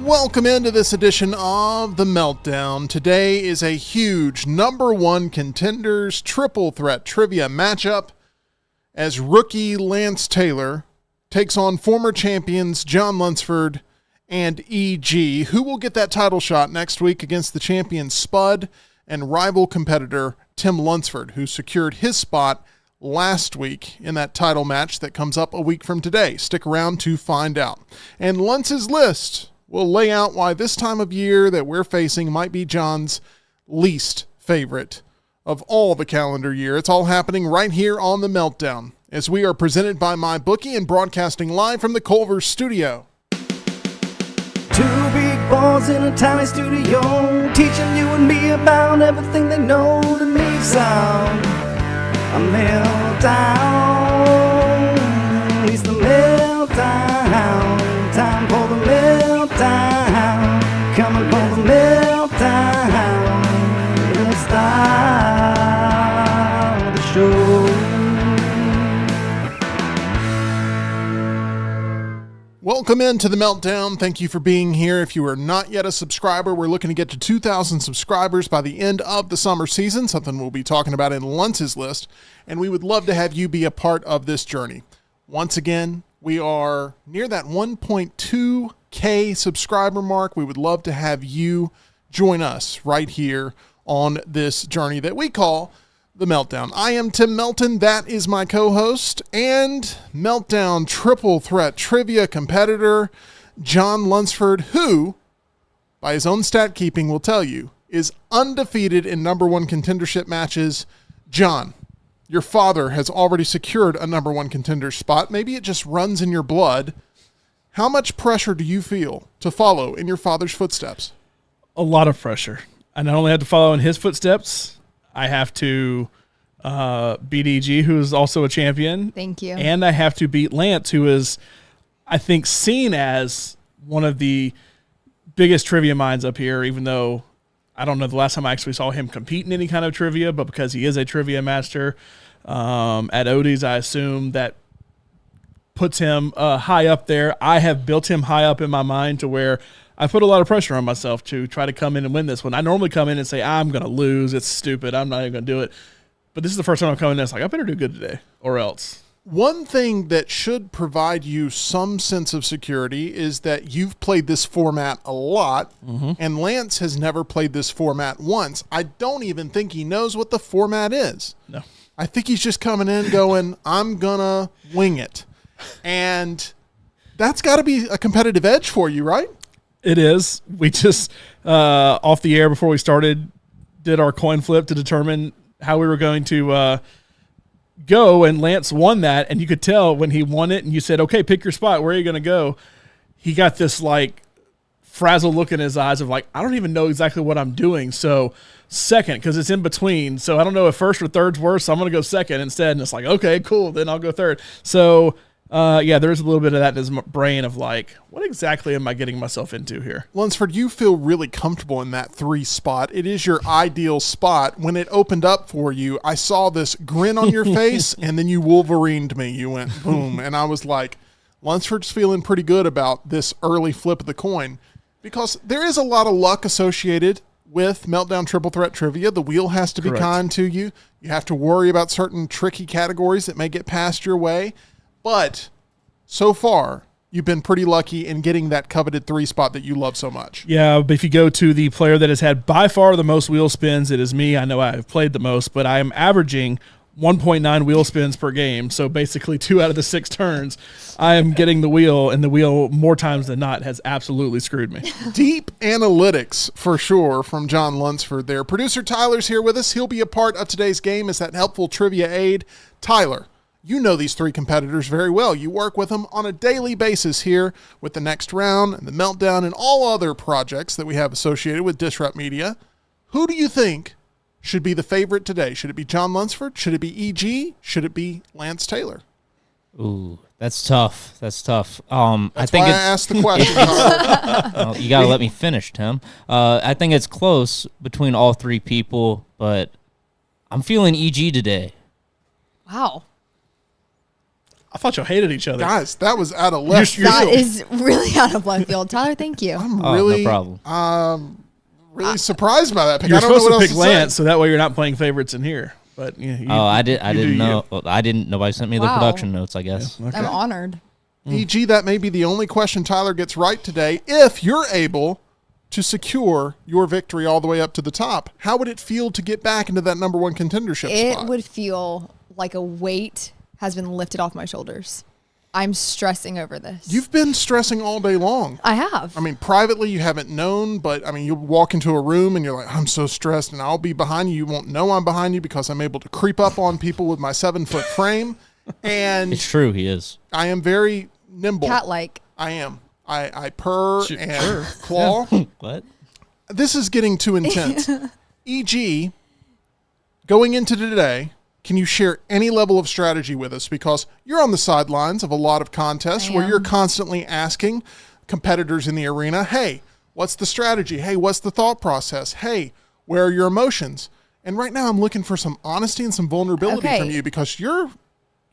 Welcome into this edition of The Meltdown. Today is a huge number one contenders triple threat trivia matchup as rookie Lance Taylor takes on former champions John Lunceford and E.G., who will get that title shot next week against the champion Spud and rival competitor Tim Lunceford, who secured his spot last week in that title match that comes up a week from today. Stick around to find out. And Luntz's list will lay out why this time of year that we're facing might be John's least favorite of all the calendar year. It's all happening right here on The Meltdown as we are presented by MyBookie and broadcasting live from the Culver studio. Two big boys in a tiny studio, teaching you and me about everything they know to make sound. A meltdown, it's the meltdown, time for the meltdown, coming for the meltdown, let's start the show. Welcome into The Meltdown. Thank you for being here. If you are not yet a subscriber, we're looking to get to 2,000 subscribers by the end of the summer season, something we'll be talking about in Luntz's list, and we would love to have you be a part of this journey. Once again, we are near that 1.2K subscriber mark. We would love to have you join us right here on this journey that we call The Meltdown. I am Tim Melton. That is my co-host and Meltdown triple threat trivia competitor, John Lunceford, who, by his own stat keeping, will tell you, is undefeated in number one contendership matches. John, your father has already secured a number one contender spot. Maybe it just runs in your blood. How much pressure do you feel to follow in your father's footsteps? A lot of pressure. I not only have to follow in his footsteps, I have to beat E.G., who is also a champion. Thank you. And I have to beat Lance, who is, I think, seen as one of the biggest trivia minds up here, even though I don't know the last time I actually saw him compete in any kind of trivia, but because he is a trivia master at Odie's, I assume that puts him high up there. I have built him high up in my mind to where I put a lot of pressure on myself to try to come in and win this one. I normally come in and say, I'm going to lose. It's stupid. I'm not even going to do it. But this is the first time I'm coming in. It's like, I better do good today or else. One thing that should provide you some sense of security is that you've played this format a lot, and Lance has never played this format once. I don't even think he knows what the format is. No. I think he's just coming in going, I'm going to wing it. And that's got to be a competitive edge for you, right? It is. We just, off the air before we started, did our coin flip to determine how we were going to go, and Lance won that, and you could tell when he won it, and you said, okay, pick your spot. Where are you going to go? He got this, like, frazzled look in his eyes of, like, I don't even know exactly what I'm doing, so second, because it's in between, so I don't know if first or third's worse, so I'm going to go second instead, and it's like, okay, cool, then I'll go third. So yeah, there is a little bit of that in his brain of like, what exactly am I getting myself into here? Lunceford, you feel really comfortable in that 3 spot. It is your ideal spot. When it opened up for you, I saw this grin on your face, and then you Wolverined me. You went boom, and I was like, Lunceford's feeling pretty good about this early flip of the coin because there is a lot of luck associated with Meltdown Triple Threat Trivia. The wheel has to be kind to you. You have to worry about certain tricky categories that may get passed your way. But so far, you've been pretty lucky in getting that coveted 3 spot that you love so much. Yeah, but if you go to the player that has had by far the most wheel spins, it is me. I know I've played the most, but I am averaging 1.9 wheel spins per game. So basically 2 out of the 6 turns, I am getting the wheel, and the wheel more times than not has absolutely screwed me. Deep analytics for sure from John Lunceford there. Producer Tyler's here with us. He'll be a part of today's game as that helpful trivia aid. Tyler, you know these 3 competitors very well. You work with them on a daily basis here with the Next Round and the Meltdown and all other projects that we have associated with Disrupt Media. Who do you think should be the favorite today? Should it be John Lunceford? Should it be E.G.? Should it be Lance Taylor? Ooh, that's tough. That's tough. That's why I asked the question. Well, you got to let me finish, Tim. I think it's close between all 3 people, but I'm feeling E.G. today. Wow. I thought y'all hated each other. Guys, that was out of left You're- field. That is really out of left field. Tyler, thank you. I'm Oh, really, no problem. really surprised by that pick. You're I don't know supposed what to else pick to say. Lance, so that way you're not playing favorites in here. But yeah, I do didn't know. you. I didn't. Nobody sent me the Wow. production notes. I guess. Okay. I'm honored. E.g., that may be the only question Tyler gets right today. If you're able to secure your victory all the way up to the top, how would it feel to get back into that number one contendership It spot? would feel like a weight has been lifted off my shoulders. I'm stressing over this. You've been stressing all day long. I have. I mean, privately, you haven't known, but I mean, you'll walk into a room and you're like, I'm so stressed, and I'll be behind you. You won't know I'm behind you because I'm able to creep up on people with my 7-foot frame. And It's true. He is. I am very nimble. Cat-like. I am. I purr Sure. and claw. What? This is getting too intense. E.g., going into today, can you share any level of strategy with us? Because you're on the sidelines of a lot of contests where you're constantly asking competitors in the arena, hey, what's the strategy? Hey, what's the thought process? Hey, where are your emotions? And right now I'm looking for some honesty and some vulnerability Okay. from you because you're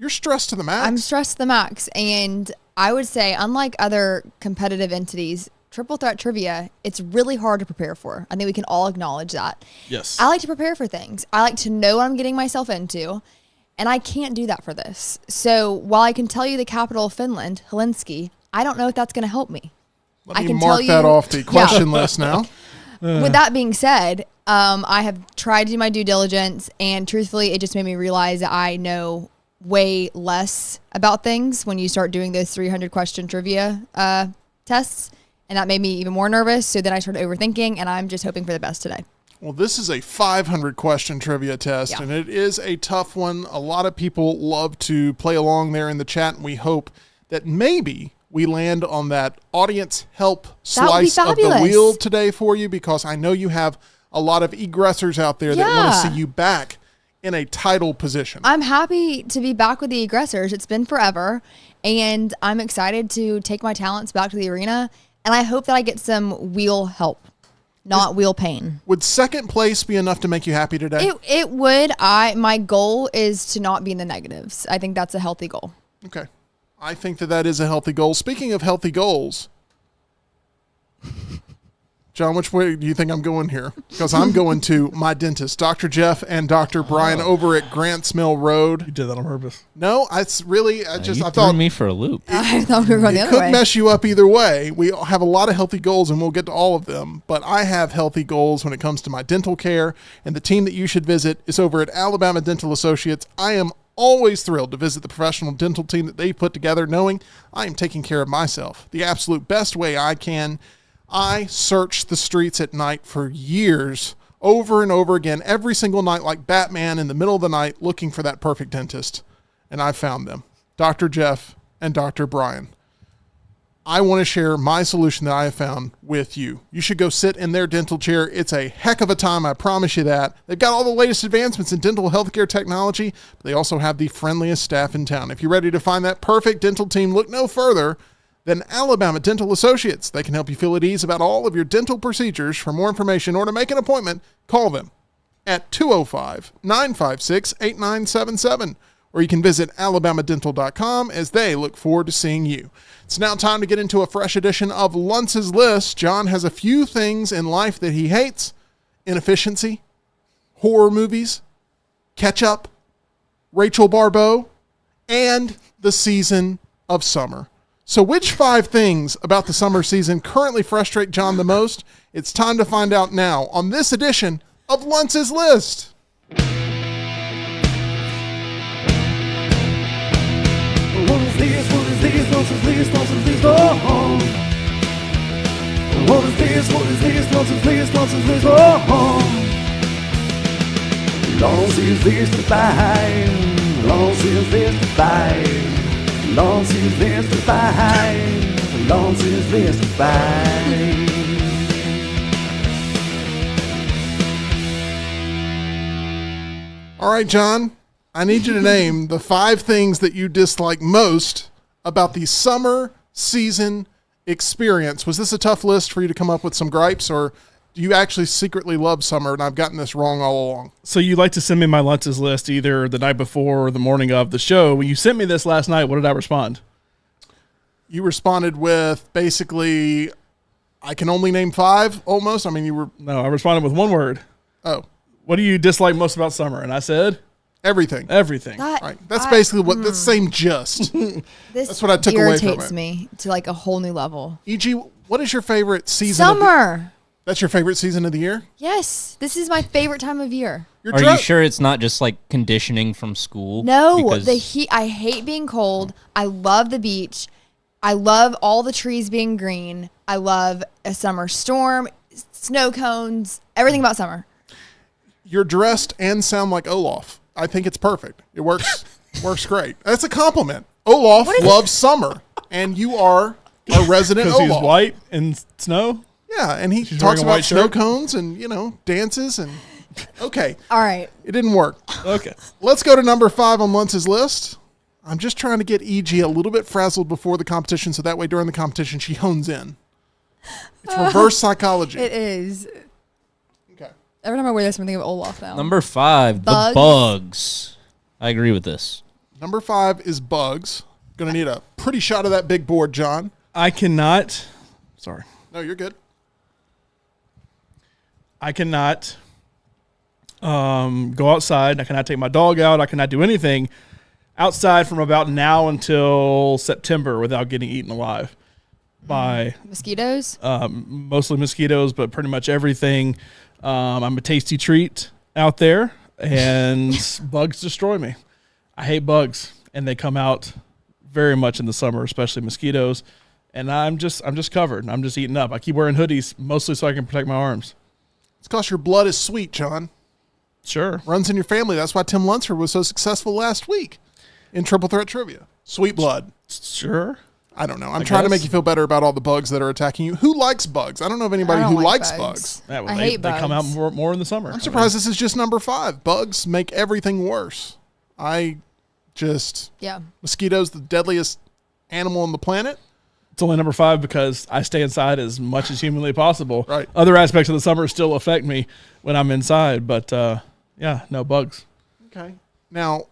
stressed to the max. I'm stressed to the max. And I would say, unlike other competitive entities, Triple Threat Trivia, it's really hard to prepare for. I think we can all acknowledge that. Yes. I like to prepare for things. I like to know what I'm getting myself into, and I can't do that for this. So while I can tell you the capital of Finland, Helsinki, I don't know if that's going to help me. Let I me can mark tell that you- off the question list now. With that being said, I have tried to do my due diligence, and truthfully, it just made me realize that I know way less about things when you start doing those 300 question trivia tests. And that made me even more nervous. So then I started overthinking, and I'm just hoping for the best today. Well, this is a 500 question trivia test, Yeah. and it is a tough one. A lot of people love to play along there in the chat, and we hope that maybe we land on that audience help That would be slice of the fabulous. wheel today for you, because I know you have a lot of egressors out there that want to Yeah. see you back in a title position. I'm happy to be back with the aggressors. It's been forever, and I'm excited to take my talents back to the arena. And I hope that I get some wheel help, not wheel pain. Would second place be enough to make you happy today? It would. My goal is to not be in the negatives. I think that's a healthy goal. Okay. I think that is a healthy goal. Speaking of healthy goals, John, which way do you think I'm going here? Because I'm going to my dentist, Dr. Jeff and Dr. Brian over at Grants Mill Road. You did that on purpose. No, it's really, You I threw thought me for a loop. I thought we were going the it other could way. mess you up either way. We have a lot of healthy goals, and we'll get to all of them. But I have healthy goals when it comes to my dental care, and the team that you should visit is over at Alabama Dental Associates. I am always thrilled to visit the professional dental team that they put together, knowing I am taking care of myself the absolute best way I can. I searched the streets at night for years, over and over again, every single night like Batman in the middle of the night, looking for that perfect dentist. And I found them, Dr. Jeff and Dr. Brian. I want to share my solution that I have found with you. You should go sit in their dental chair. It's a heck of a time, I promise you that. They've got all the latest advancements in dental healthcare technology, but they also have the friendliest staff in town. If you're ready to find that perfect dental team, look no further than Alabama Dental Associates. They can help you feel at ease about all of your dental procedures. For more information or to make an appointment, call them at 205-956-8977, or you can visit alabamadental.com as they look forward to seeing you. It's now time to get into a fresh edition of Lunt's List. John has a few things in life that he hates: inefficiency, horror movies, ketchup, Rachel Barbeau, and the season of summer. So which 5 things about the summer season currently frustrate John the most? It's time to find out now on this edition of Lunt's List. What is this? What is this? Nonsense list, nonsense list, oh. What is this? What is this? Nonsense list, nonsense list, oh. Nonsense list to buy. Nonsense list to buy. Nonsense list to buy. Nonsense list to buy. All right, John, I need you to name the 5 things that you dislike most about the summer season experience. Was this a tough list for you to come up with some gripes, or you actually secretly love summer, and I've gotten this wrong all along? So you like to send me my lunches list either the night before or the morning of the show. When you sent me this last night, what did I respond? You responded with basically, I can only name 5 almost. I mean, you were... No, I responded with one word. Oh. What do you dislike most about summer? And I said... Everything. Everything. Right. That's basically what the same gist. That's what I took away from it. Irritates me to like a whole new level. E.g., what is your favorite season? Summer. That's your favorite season of the year? Yes. This is my favorite time of year. Are you sure it's not just like conditioning from school? No, Because the heat. I hate being cold. I love the beach. I love all the trees being green. I love a summer storm, snow cones, everything about summer. You're dressed and sound like Olaf. I think it's perfect. It works great. That's a compliment. Olaf loves summer, and you are a resident Olaf. Because he's white and snow? Yeah, and he She's talks wearing a white about snow shirt? cones and, dances and... Okay. All right. It didn't work. Okay. Let's go to number 5 on Luntz's list. I'm just trying to get E.G. a little bit frazzled before the competition, so that way during the competition she hones in. It's reverse psychology. It is. Okay. Every time I wear this, I'm thinking of Olaf now. Number 5, Bugs. the bugs. I agree with this. Number 5 is bugs. Gonna need a pretty shot of that big board, John. I cannot... Sorry. No, you're good. I cannot go outside. I cannot take my dog out. I cannot do anything outside from about now until September without getting eaten alive by Mosquitoes? mostly mosquitoes, but pretty much everything. I'm a tasty treat out there, and bugs destroy me. I hate bugs, and they come out very much in the summer, especially mosquitoes. And I'm just covered. I'm just eating up. I keep wearing hoodies mostly so I can protect my arms. It's because your blood is sweet, John. Sure. Runs in your family. That's why Tim Lunceford was so successful last week in Triple Threat Trivia. Sweet blood. Sure. I don't know. I'm trying to make you feel better about all the bugs that are attacking you. Who likes bugs? I don't know of anybody who likes bugs. Yeah, I they hate they come out bugs. more in the summer. I'm surprised this is just number 5. Bugs make everything worse. Mosquitoes, the deadliest animal on the planet. It's only number 5 because I stay inside as much as humanly possible. Right. Other aspects of the summer still affect me when I'm inside, but no bugs. Okay. Now,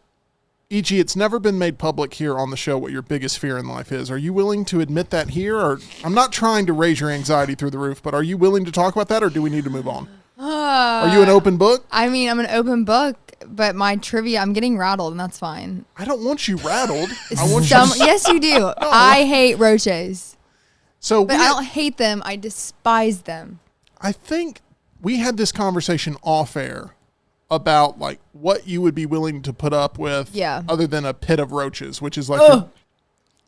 E.G., it's never been made public here on the show what your biggest fear in life is. Are you willing to admit that here? Or I'm not trying to raise your anxiety through the roof, but are you willing to talk about that, or do we need to move on? Are you an open book? I mean, I'm an open book, but my trivia, I'm getting rattled, and that's fine. I don't want you rattled. I want Yes, you do. I hate roaches. But I don't hate them. I despise them. I think we had this conversation off air about like what you would be willing to put up with other than a pit of roaches, which is like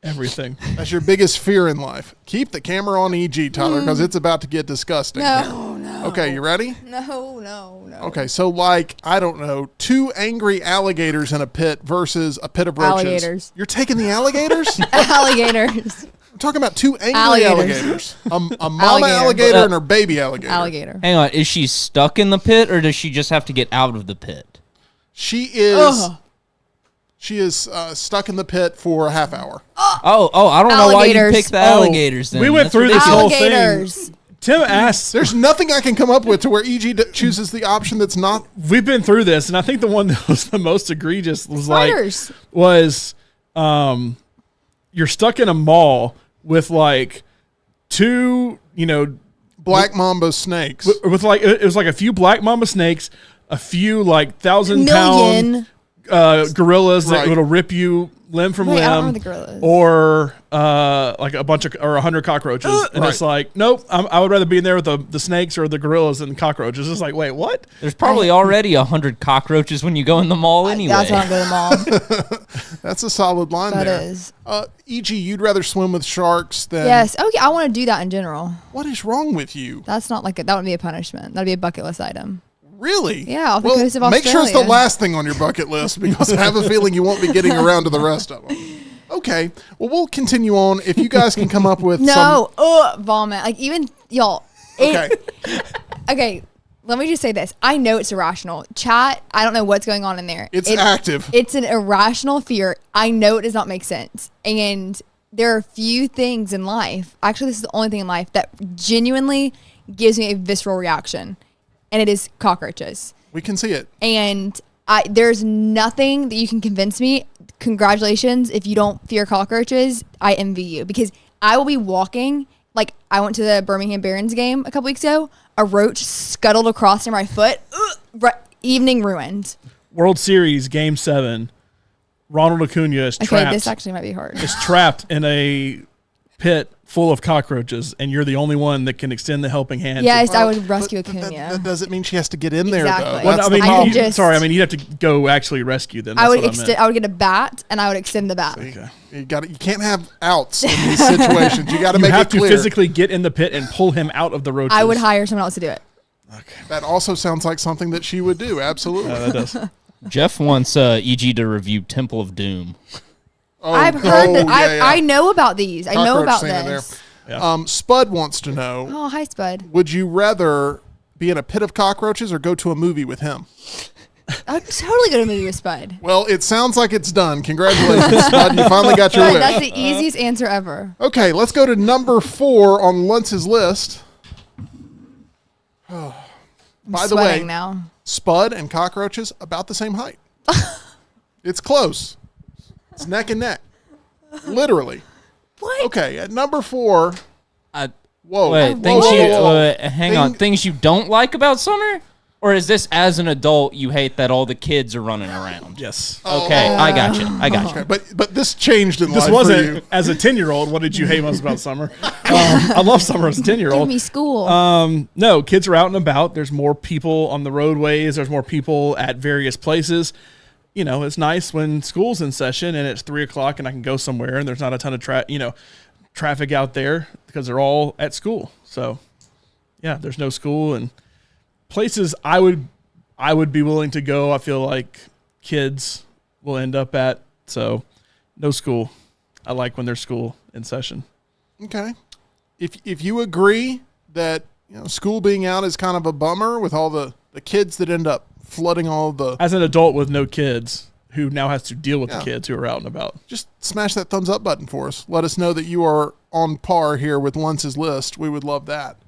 everything. That's your biggest fear in life. Keep the camera on E.G., Tyler, because it's about to get disgusting. No. Okay, you ready? No. Okay, so like, I don't know, 2 angry alligators in a pit versus a pit of roaches. Alligators. You're taking the alligators? Alligators. I'm talking about 2 angry alligators. A mama alligator and her baby alligator. Alligator. Hang on, is she stuck in the pit or does she just have to get out of the pit? She is stuck in the pit for a half hour. Oh, I don't know why you picked the alligators then. We went That's through this ridiculous. whole Alligators. thing. Tim asked. There's nothing I can come up with to where E.G. chooses the option that's not. We've been through this, and I think the one that was the most egregious was Spiders. You're stuck in a mall with like 2, Black mamba snakes. with like it was like a few black mamba snakes, a few like 1,000-pound gorillas that would rip you limb from Wait, I don't limb, know the gorillas. or like a bunch of or 100 cockroaches, and it's like, nope, I would rather be in there with the snakes or the gorillas than cockroaches. It's like, wait, what? There's probably already 100 cockroaches when you go in the mall anyway. That's why I go to the mall. That's a solid line That there. is. E.G., you'd rather swim with sharks than... Yes. Okay, I want to do that in general. What is wrong with you? That's not like that would be a punishment. That'd be a bucket list item. Really? Yeah, off the coast of make sure it's the Australia. last thing on your bucket list because I have a feeling you won't be getting around to the rest of them. Okay. Well, we'll continue on. If you guys can come up with vomit. Like even y'all. Okay. Let me just say this. I know it's irrational. Chat, I don't know what's going on in there. It's active. It's an irrational fear. I know it does not make sense. And there are few things in life. Actually, this is the only thing in life that genuinely gives me a visceral reaction, and it is cockroaches. We can see it. And there's nothing that you can convince me. Congratulations. If you don't fear cockroaches, I envy you, because I will be walking. Like, I went to the Birmingham Barons game a couple weeks ago. A roach scuttled across near my foot. Evening ruined. World Series Game 7. Ronald Acuna is trapped. Okay, this actually might be hard. Is trapped in a pit full of cockroaches, and you're the only one that can extend the helping hand. Yes, I would rescue But Acuna. that doesn't mean she has to get in there, Exactly. though. Well, That's I mean, the I problem. can just- you'd have to go actually rescue them. I That's would what I meant. I would get a bat, and I would extend the bat. Okay. You can't have outs in these situations. You got to You make have it to clear. physically get in the pit and pull him out of the roaches. I would hire someone else to do it. That also sounds like something that she would do. Absolutely. That does. Jeff wants EG to review Temple of Doom. Oh, I've heard that. yeah. I know about these. I know Cockroach about scene in there. this. Yeah. Spud wants to know, Oh, hi, Spud. would you rather be in a pit of cockroaches or go to a movie with him? I'd totally go to a movie with Spud. Well, it sounds like it's done. Congratulations, Spud. You finally got your Spud, wish. that's the easiest answer ever. Okay, let's go to number 4 on Luntz's list. I'm By the way, sweating now. Spud and cockroaches about the same height. It's close. It's neck and neck. Literally. What? Okay, at number 4. Whoa. Wait, whoa, things whoa, you whoa, whoa. hang on. Things you don't like about summer, or is this as an adult you hate that all the kids are running around? Yes. Okay, I got you. I got you. Okay, but this changed in This life for wasn't you. as a 10-year-old. What did you hate most about summer? I love summer as a Give 10-year-old. me school. No, kids are out and about. There's more people on the roadways. There's more people at various places. You know, it's nice when school's in session and it's 3:00 and I can go somewhere and there's not a ton of traffic out there because they're all at school. So, yeah, there's no school and places I would be willing to go. I feel like kids will end up at. So, no school. I like when there's school in session. Okay. If you agree that school being out is kind of a bummer with all the kids that end up flooding all the... As an adult with no kids who now has to deal with Yeah. the kids who are out and about. Just smash that thumbs up button for us. Let us know that you are on par here with Luntz's list. We would love that.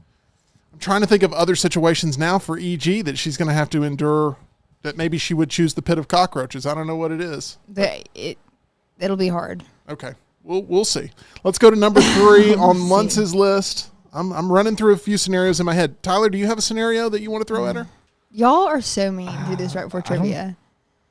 I'm trying to think of other situations now for EG that she's going to have to endure that maybe she would choose the pit of cockroaches. I don't know what it is. It'll be hard. Okay. We'll see. Let's go to number 3 on Luntz's list. I'm running through a few scenarios in my head. Tyler, do you have a scenario that you want to throw at her? Y'all are so mean to do this right before trivia.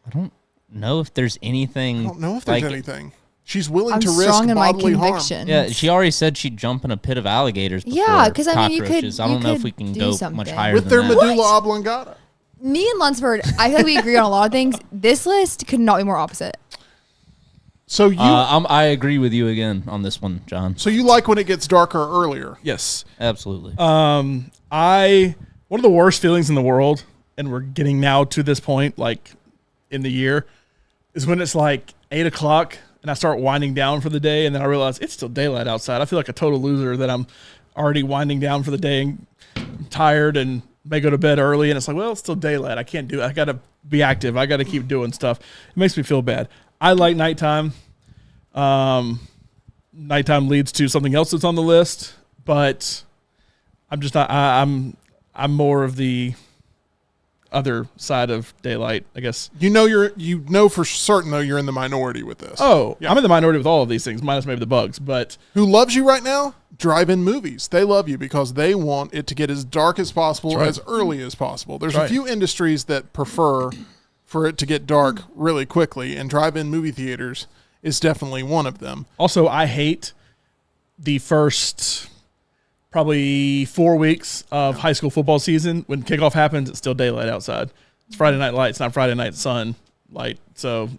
I don't know if there's anything. I don't know if there's like, anything. She's willing I'm to risk strong in my bodily harm. conviction. Yeah, she already said she'd jump in a pit of alligators. Yeah, because I mean, you could- cockroaches. I you don't know if could we can do go much something. higher With than their that. medulla oblongata. Me and Lunceford, I feel like we agree on a lot of things. This list could not be more opposite. So you I agree with you again on this one, John. so you like when it gets darker earlier. Yes. Absolutely. One of the worst feelings in the world, and we're getting now to this point, like in the year, is when it's like 8:00 and I start winding down for the day, and then I realize it's still daylight outside. I feel like a total loser that I'm already winding down for the day and I'm tired and may go to bed early, and it's like, well, it's still daylight. I can't do it. I got to be active. I got to keep doing stuff. It makes me feel bad. I like nighttime. Nighttime leads to something else that's on the list, but I'm just not. I'm more of the other side of daylight, I guess. You know for certain though you're in the minority with this. Oh, Yeah. I'm in the minority with all of these things, minus maybe the bugs. But Who loves you right now? Drive-in movies. They love you because they want it to get as dark as possible, That's right. as early as possible. There's That's a right. few industries that prefer for it to get dark really quickly, and drive-in movie theaters is definitely one of them. also, I hate the first probably 4 weeks of high school football season. When kickoff happens, it's still daylight outside. It's Friday night light. It's not Friday night sun light. So,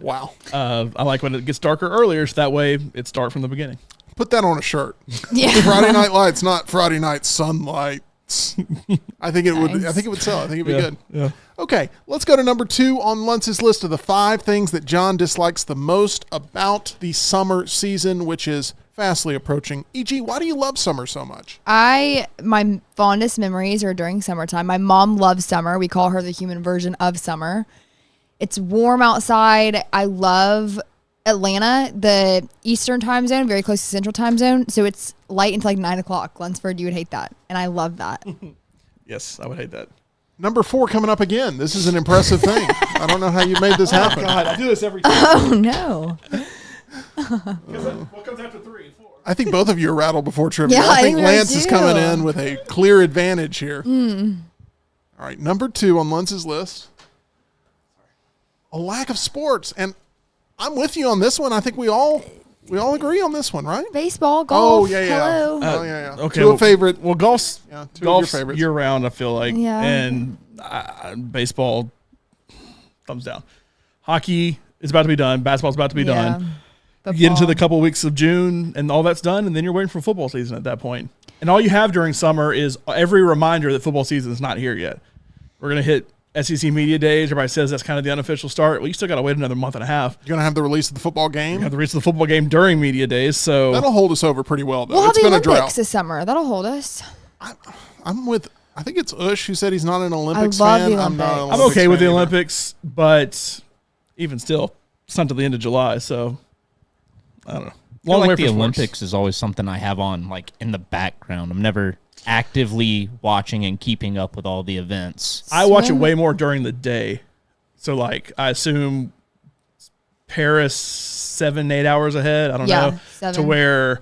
Wow. I like when it gets darker earlier, so that way it's dark from the beginning. Put that on a shirt. Yeah. Friday Night Lights, not Friday Night Sunlight. I think it would. I Nice. think it would sell. I think it'd be Yeah, good. yeah. Okay, let's go to number 2 on Luntz's list of the 5 things that John dislikes the most about the summer season, which is fastly approaching. E.g., why do you love summer so much? My fondest memories are during summertime. My mom loves summer. We call her the human version of summer. It's warm outside. I love Atlanta, the Eastern time zone, very close to Central time zone. So it's light until like 9 o'clock. Lunceford, you would hate that. And I love that. Yes, I would hate that. Number 4 coming up again. This is an impressive thing. I don't know how you made this happen. God, I do this every time. Oh, no. What comes after 3 and 4? I think both of you are rattled before trivia. Yeah, I think I Lance do. is coming in with a clear advantage here. All right, number 2 on Lance's list. A lack of sports. And I'm with you on this one. I think we all agree on this one, right? Baseball, golf. Oh, yeah. Hello. Okay. Two favorite. Well, golf's Yeah, two of golf's your favorites. year round, I feel like. Yeah. And baseball, thumbs down. Hockey is about to be done. Basketball's about to be done. You get into the couple weeks of June and all that's done, and then you're waiting for football season at that point. And all you have during summer is every reminder that football season is not here yet. We're going to hit SEC Media Days. Everybody says that's kind of the unofficial start. Well, you still got to wait another month and a half. You're going to have the release of the football game. You have the release of the football game during Media Days. So That'll hold us over pretty well, though. We'll have It's the been a Olympics drought. this summer. That'll hold us. I'm with, I think it's Ush who said he's not an Olympics love fan. the I'm not an Olympics. I'm Olympics okay with the fan either. Olympics, but even still, it's not until the end of July. So I don't know. I feel Long way like for the sports. Olympics is always something I have on like in the background. I'm never actively watching and keeping up with all the events. I watch it Swim? way more during the day. So, like, I assume Paris 7-8 hours ahead. I don't Yeah, know. 7. To where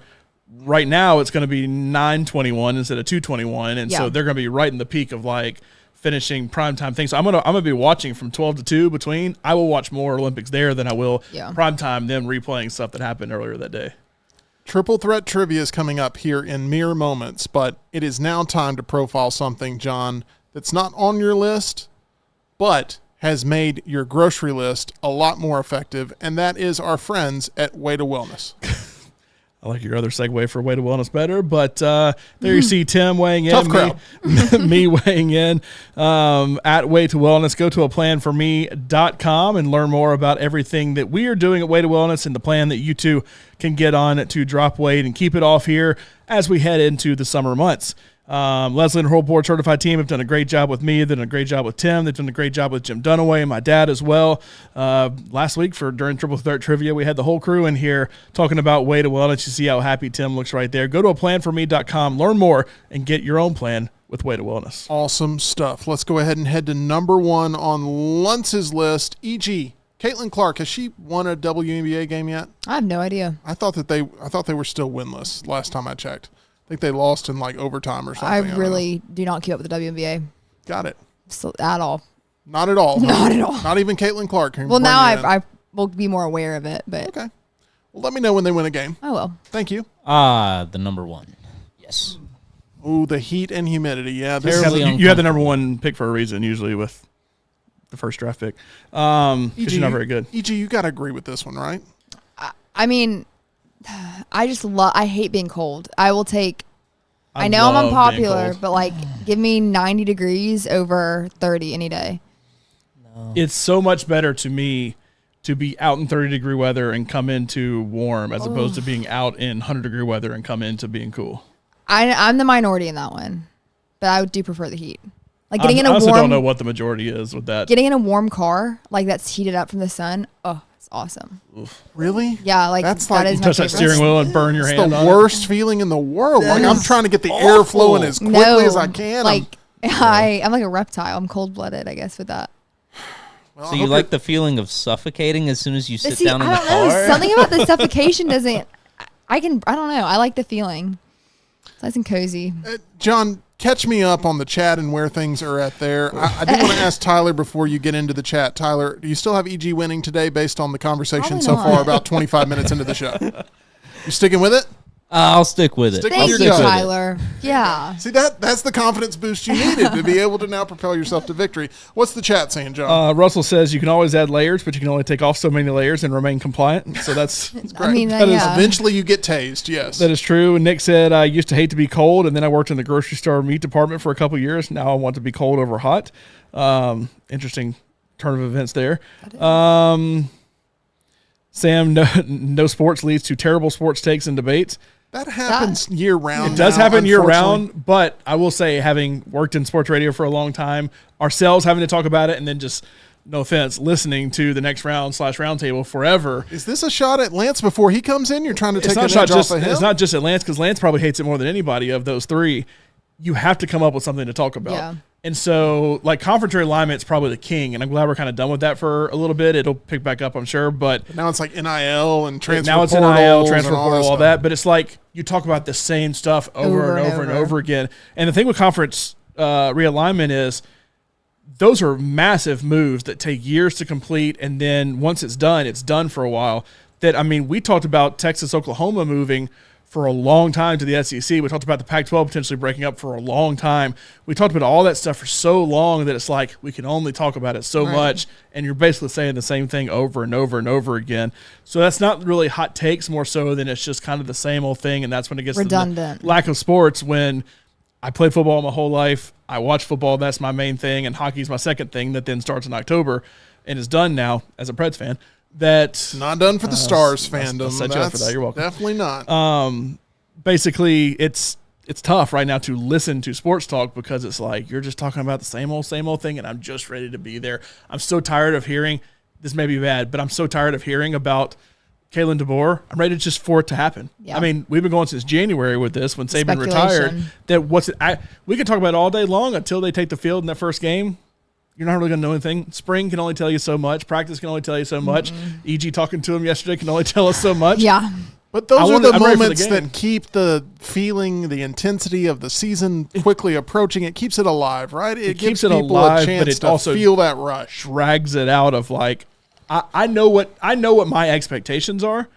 right now it's going to be 9:21 instead of 2:21, and so Yeah. they're going to be right in the peak of like finishing primetime things. So I'm gonna be watching from 12 to 2 between. I will watch more Olympics there than I will primetime. Them replaying stuff that happened earlier that day. Triple Threat Trivia is coming up here in mere moments, but it is now time to profile something, John, that's not on your list, but has made your grocery list a lot more effective, and that is our friends at Way to Wellness. I like your other segue for Way to Wellness better, but there you see Tim weighing in, Tough crowd. me weighing in at Way to Wellness. Go to aplanforme.com and learn more about everything that we are doing at Way to Wellness and the plan that you too can get on to drop weight and keep it off here as we head into the summer months. Leslie and her whole board certified team have done a great job with me. They've done a great job with Tim. They've done a great job with Jim Dunaway and my dad as well. Last week during Triple Threat Trivia, we had the whole crew in here talking about Way to Wellness. You see how happy Tim looks right there. Go to aplanforme.com, learn more, and get your own plan with Way to Wellness. Awesome stuff. Let's go ahead and head to number 1 on Luntz's list, E.G. Caitlin Clark. Has she won a WNBA game yet? I have no idea. I thought they were still winless last time I checked. I think they lost in like overtime or something. I don't really do not keep up with the WNBA know. Got it. at all. Not at all. Not at all. Not even Caitlin Clark. can Well, bring now you in. I will be more aware of it, but Okay. Well, let me know when they win a game. oh well. Thank you. The number 1. Yes. Ooh, the heat and humidity. Yeah, this Terribly You had the number 1 pick for a reason, usually with the first draft pick. Because you're not very good. E.G., you got to agree with this one, right? I mean, I hate being cold. I will take. I know I'm love being unpopular, cold. but like, give me 90 degrees over 30 any day. It's so much better to me to be out in 30-degree weather and come into warm as opposed to being out in 100-degree weather and come into being cool. I'm the minority in that one, but I do prefer the heat. Like getting in I a honestly warm, don't know what the majority is with that. getting in a warm car like that's heated up from the sun. Oh, it's awesome. Really? Yeah, like That's that like- is my Touch that favorite. steering wheel and burn your It's hand the on worst feeling in the world. Like I'm trying to get the air flowing as quickly as I can. Like I'm like a reptile. I'm cold blooded, I guess, with that. Well, So I you hope like the feeling of suffocating as soon as you But sit see, down in the I don't know. car? Something about the suffocation doesn't. I don't know. I like the feeling. It's nice and cozy. John, catch me up on the chat and where things are at there. I do want to ask Tyler before you get into the chat. Tyler, do you still have EG winning today based on the conversation Probably so not. far about 25 minutes into the show? You sticking with it? I'll stick with it. Stick I'll Thank with you, your gut. Tyler. Yeah. See, that's the confidence boost you needed to be able to now propel yourself to victory. What's the chat saying, John? Russell says you can always add layers, but you can only take off so many layers and remain compliant. So that's I mean, That is yeah. Eventually you get tased, yes. that is true. And Nick said I used to hate to be cold, and then I worked in the grocery store meat department for a couple years. Now I want to be cold over hot. Interesting turn of events there. Sam, no sports leads to terrible sports takes and debates. That happens year round. It does now, happen year unfortunately. round, but I will say, having worked in sports radio for a long time, ourselves having to talk about it and then just no offense, listening to the next round/roundtable forever. Is this a shot at Lance before he comes in? You're trying to take an It's edge off of him? It's not just at Lance, because Lance probably hates it more than anybody of those three. You have to come up with something to talk about. Yeah. And so, like, conference realignment is probably the king, and I'm glad we're kind of done with that for a little bit. It'll pick back up, I'm sure, but Now it's like NIL and transfer now it's portals NIL, transfer and all portal, all stuff. that. But it's like you talk about the same stuff over and over and over again. And the thing with conference realignment is those are massive moves that take years to complete, and then once it's done for a while. That, I mean, we talked about Texas, Oklahoma moving for a long time to the SEC. We talked about the Pac-12 potentially breaking up for a long time. We talked about all that stuff for so long that it's like we can only talk about it so much, and you're basically saying the same thing over and over and over again. So that's not really hot takes, more so than it's just kind of the same old thing, and that's when it gets redundant. To the lack of sports. When I played football my whole life, I watch football, that's my main thing, and hockey's my second thing that then starts in October and is done now as a Preds fan. That's not done for the Stars fandom. I'll set you up for that. You're welcome. Definitely not. Basically, it's tough right now to listen to sports talk because it's like you're just talking about the same old thing, and I'm just ready to be there. I'm so tired of hearing, this may be bad, but I'm so tired of hearing about Kalen DeBoer. I'm ready just for it to happen. Yeah. I mean, we've been going since January with this when Saban retired. We could talk about it all day long until they take the field in that first game. You're not really going to know anything. Spring can only tell you so much. Practice can only tell you so much. EG talking to him yesterday can only tell us so much. Yeah. But those are the I'm ready for the moments game. that keep the feeling, the intensity of the season quickly approaching. It keeps it alive, right? It gives keeps it people alive, a chance but it to also feel that rush. Drags it out of like, I know what my expectations are,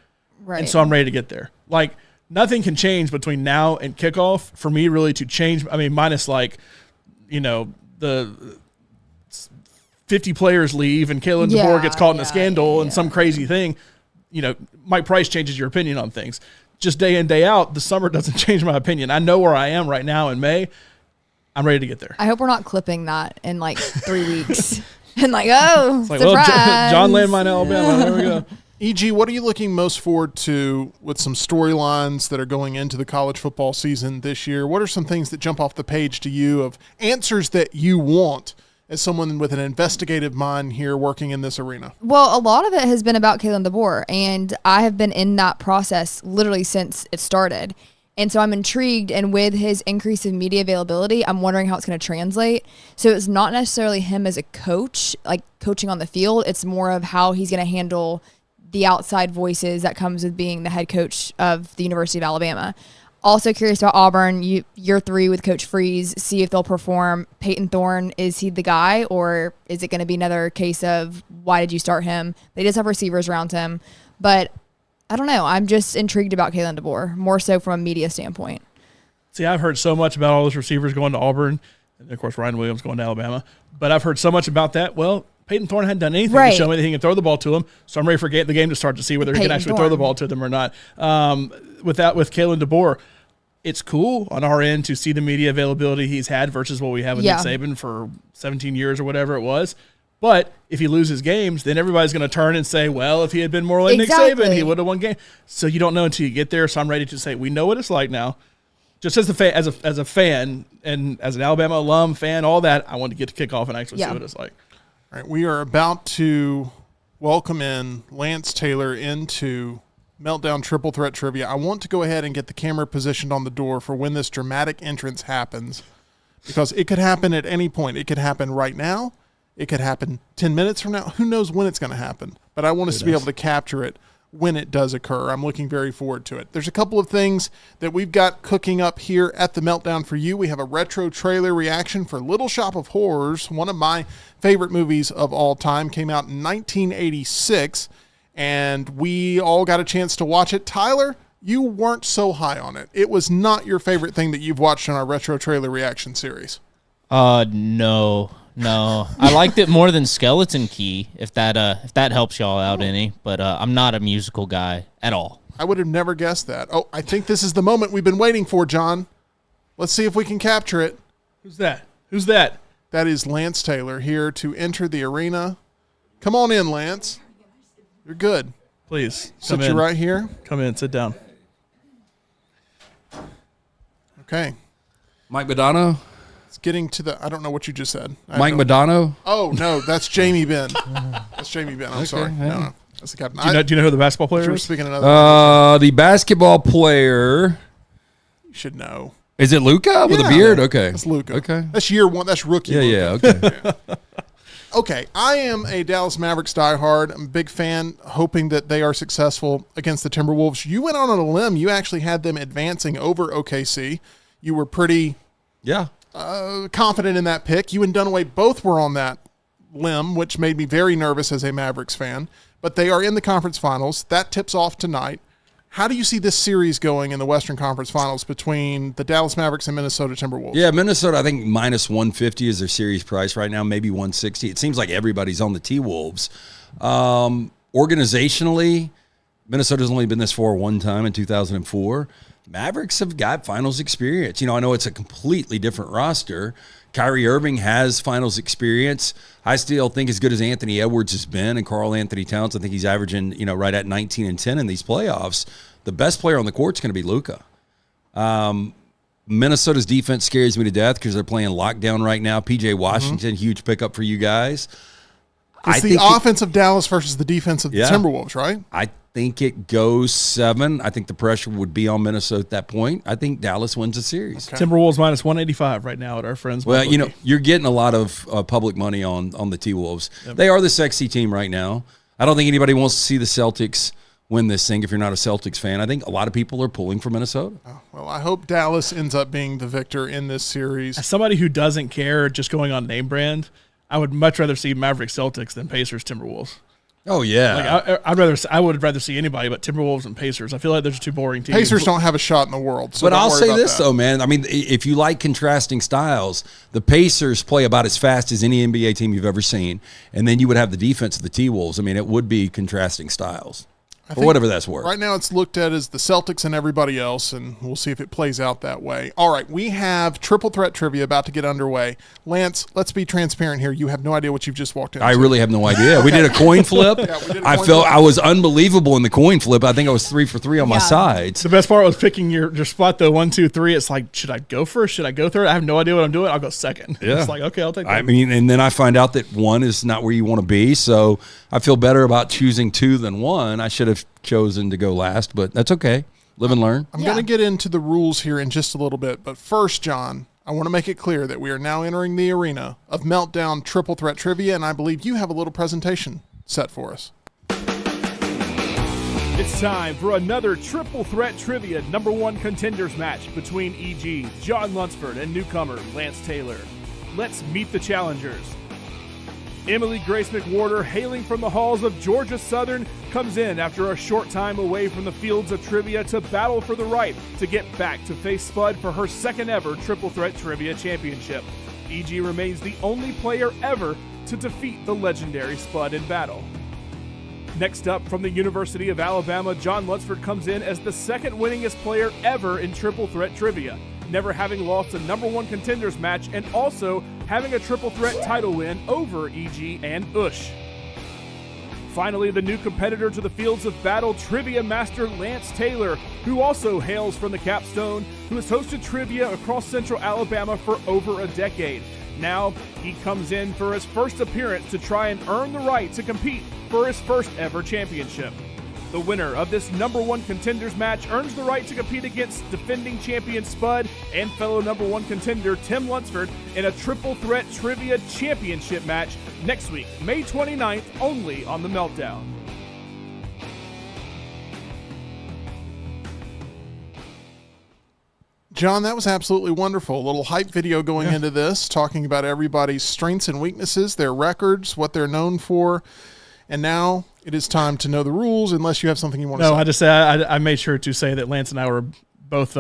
Right. and so I'm ready to get there. Like, nothing can change between now and kickoff for me really to change. I mean, minus like, the 50 players leave and Kalen DeBoer gets caught in a scandal and some crazy thing. Mike Price changes your opinion on things. Just day in, day out, the summer doesn't change my opinion. I know where I am right now in May. I'm ready to get there. I hope we're not clipping that in like 3 weeks. And like, oh, It's like, surprise. well, John Landmine, Alabama. There we go. EG, what are you looking most forward to with some storylines that are going into the college football season this year? What are some things that jump off the page to you of answers that you want as someone with an investigative mind here working in this arena? Well, a lot of it has been about Kalen DeBoer, and I have been in that process literally since it started. And so I'm intrigued, and with his increase in media availability, I'm wondering how it's going to translate. So it's not necessarily him as a coach, like coaching on the field. It's more of how he's going to handle the outside voices that comes with being the head coach of the University of Alabama. Also curious about Auburn, year 3 with Coach Freeze, see if they'll perform. Peyton Thorne, is he the guy, or is it going to be another case of why did you start him? They just have receivers around him. But I don't know. I'm just intrigued about Kalen DeBoer, more so from a media standpoint. See, I've heard so much about all those receivers going to Auburn, and of course Ryan Williams going to Alabama, but I've heard so much about that. Well, Peyton Thorne hadn't done anything to show me that he can throw the ball to him, so I'm ready for the game to start to see whether he can actually throw the ball to them or not. With Kalen DeBoer, it's cool on our end to see the media availability he's had versus what we have with Nick Saban for 17 years or whatever it was. But if he loses games, then everybody's going to turn and say, well, if he had been more like Nick Saban, he would have won game. So you don't know until you get there. So I'm ready to say, we know what it's like now. Just as a fan and as an Alabama alum fan, all that, I want to get to kick off and actually see what it's like. All right, we are about to welcome in Lance Taylor into Meltdown Triple Threat Trivia. I want to go ahead and get the camera positioned on the door for when this dramatic entrance happens, because it could happen at any point. It could happen right now. It could happen 10 minutes from now. Who knows when it's going to happen? But I want us to be able to capture it when it does occur. I'm looking very forward to it. There's a couple of things that we've got cooking up here at the Meltdown for you. We have a retro trailer reaction for Little Shop of Horrors, one of my favorite movies of all time. Came out in 1986, and we all got a chance to watch it. Tyler, you weren't so high on it. It was not your favorite thing that you've watched in our retro trailer reaction series. No. I liked it more than Skeleton Key, if that helps y'all out any. But I'm not a musical guy at all. I would have never guessed that. Oh, I think this is the moment we've been waiting for, John. Let's see if we can capture it. Who's that? That is Lance Taylor here to enter the arena. Come on in, Lance. You're good. Please. Sit you right here. Come in. Sit down. Okay. Mike Badano. It's getting to the. I don't know what you just said. Mike Madonna. Oh no, that's Jamie Benn. That's Jamie Benn. I'm sorry. No, that's the captain. Do you know who the basketball player We're is? speaking another. The basketball player. You should know. Is it Luka with a beard? Okay. That's Luka. Okay. That's year one. That's rookie. Yeah, Luka. yeah, okay. Okay, I am a Dallas Mavericks diehard. I'm a big fan, hoping that they are successful against the Timberwolves. You went on a limb. You actually had them advancing over OKC. You were pretty confident in that pick. You and Dunaway both were on that limb, which made me very nervous as a Mavericks fan. But they are in the conference finals. That tips off tonight. How do you see this series going in the Western Conference Finals between the Dallas Mavericks and Minnesota Timberwolves? Yeah, Minnesota, I think minus 150 is their series price right now, maybe 160. It seems like everybody's on the T-Wolves. Organizationally, Minnesota's only been this far one time in 2004. Mavericks have got finals experience. I know it's a completely different roster. Kyrie Irving has finals experience. I still think as good as Anthony Edwards has been and Karl Anthony Towns, I think he's averaging, right at 19 and 10 in these playoffs. The best player on the court is going to be Luka. Minnesota's defense scares me to death because they're playing lockdown right now. PJ Washington, huge pickup for you guys. It's the offense of Dallas versus the defense of the Timberwolves, right? I think it goes 7. I think the pressure would be on Minnesota at that point. I think Dallas wins the series. Okay. Timberwolves minus 185 right now at our friends. Well, MyBookie. you're getting a lot of public money on the T-Wolves. Yep. They are the sexy team right now. I don't think anybody wants to see the Celtics win this thing if you're not a Celtics fan. I think a lot of people are pulling for Minnesota. Oh, well, I hope Dallas ends up being the victor in this series. As somebody who doesn't care, just going on name brand, I would much rather see Mavericks Celtics than Pacers Timberwolves. Oh yeah, I would rather see anybody but Timberwolves and Pacers. I feel like those are two boring teams. Pacers don't have a shot in the world. So but I'll say this though, man. I mean, if you like contrasting styles, the Pacers play about as fast as any NBA team you've ever seen, and then you would have the defense of the T-Wolves. I mean, it would be contrasting styles. Or whatever that's worth. Right now it's looked at as the Celtics and everybody else, and we'll see if it plays out that way. All right, we have Triple Threat Trivia about to get underway. Lance, let's be transparent here. You have no idea what you've just walked into. I really have no idea. We did a coin flip. I was unbelievable in the coin flip. I think I was 3 for 3 on my sides. The best part was picking your spot, though. 1, 2, 3. It's like, should I go first? Should I go third? I have no idea what I'm doing. I'll go second. Yeah. It's like, okay, I'll take that. I mean, and then I find out that 1 is not where you want to be, so I feel better about choosing 2 than 1. I should have chosen to go last, but that's okay. Live and learn. I'm going to get into the rules here in just a little bit, but first, John, I want to make it clear that we are now entering the arena of Meltdown Triple Threat Trivia, and I believe you have a little presentation set for us. It's time for another Triple Threat Trivia #1 contenders match between E.G., John Lunceford, and newcomer Lance Taylor. Let's meet the challengers. Emily Grace McWhorter, hailing from the halls of Georgia Southern, comes in after a short time away from the fields of trivia to battle for the right to get back to face Spud for her second ever Triple Threat Trivia Championship. E.G. remains the only player ever to defeat the legendary Spud in battle. Next up, from the University of Alabama, John Lunceford comes in as the second winningest player ever in Triple Threat Trivia, never having lost a #1 contenders match and also having a triple threat title win over E.G. and Ush. Finally, the new competitor to the fields of battle, trivia master Lance Taylor, who also hails from the Capstone, who has hosted trivia across central Alabama for over a decade. Now, he comes in for his first appearance to try and earn the right to compete for his first ever championship. The winner of this #1 contenders match earns the right to compete against defending champion Spud and fellow #1 contender Tim Lunceford in a Triple Threat Trivia Championship match next week, May 29th, only on The Meltdown. John, that was absolutely wonderful. A little hype video going into this, talking about everybody's strengths and weaknesses, their records, what they're known for. And now it is time to know the rules, unless you have something you want to say. No, I just I made sure to say that Lance and I were both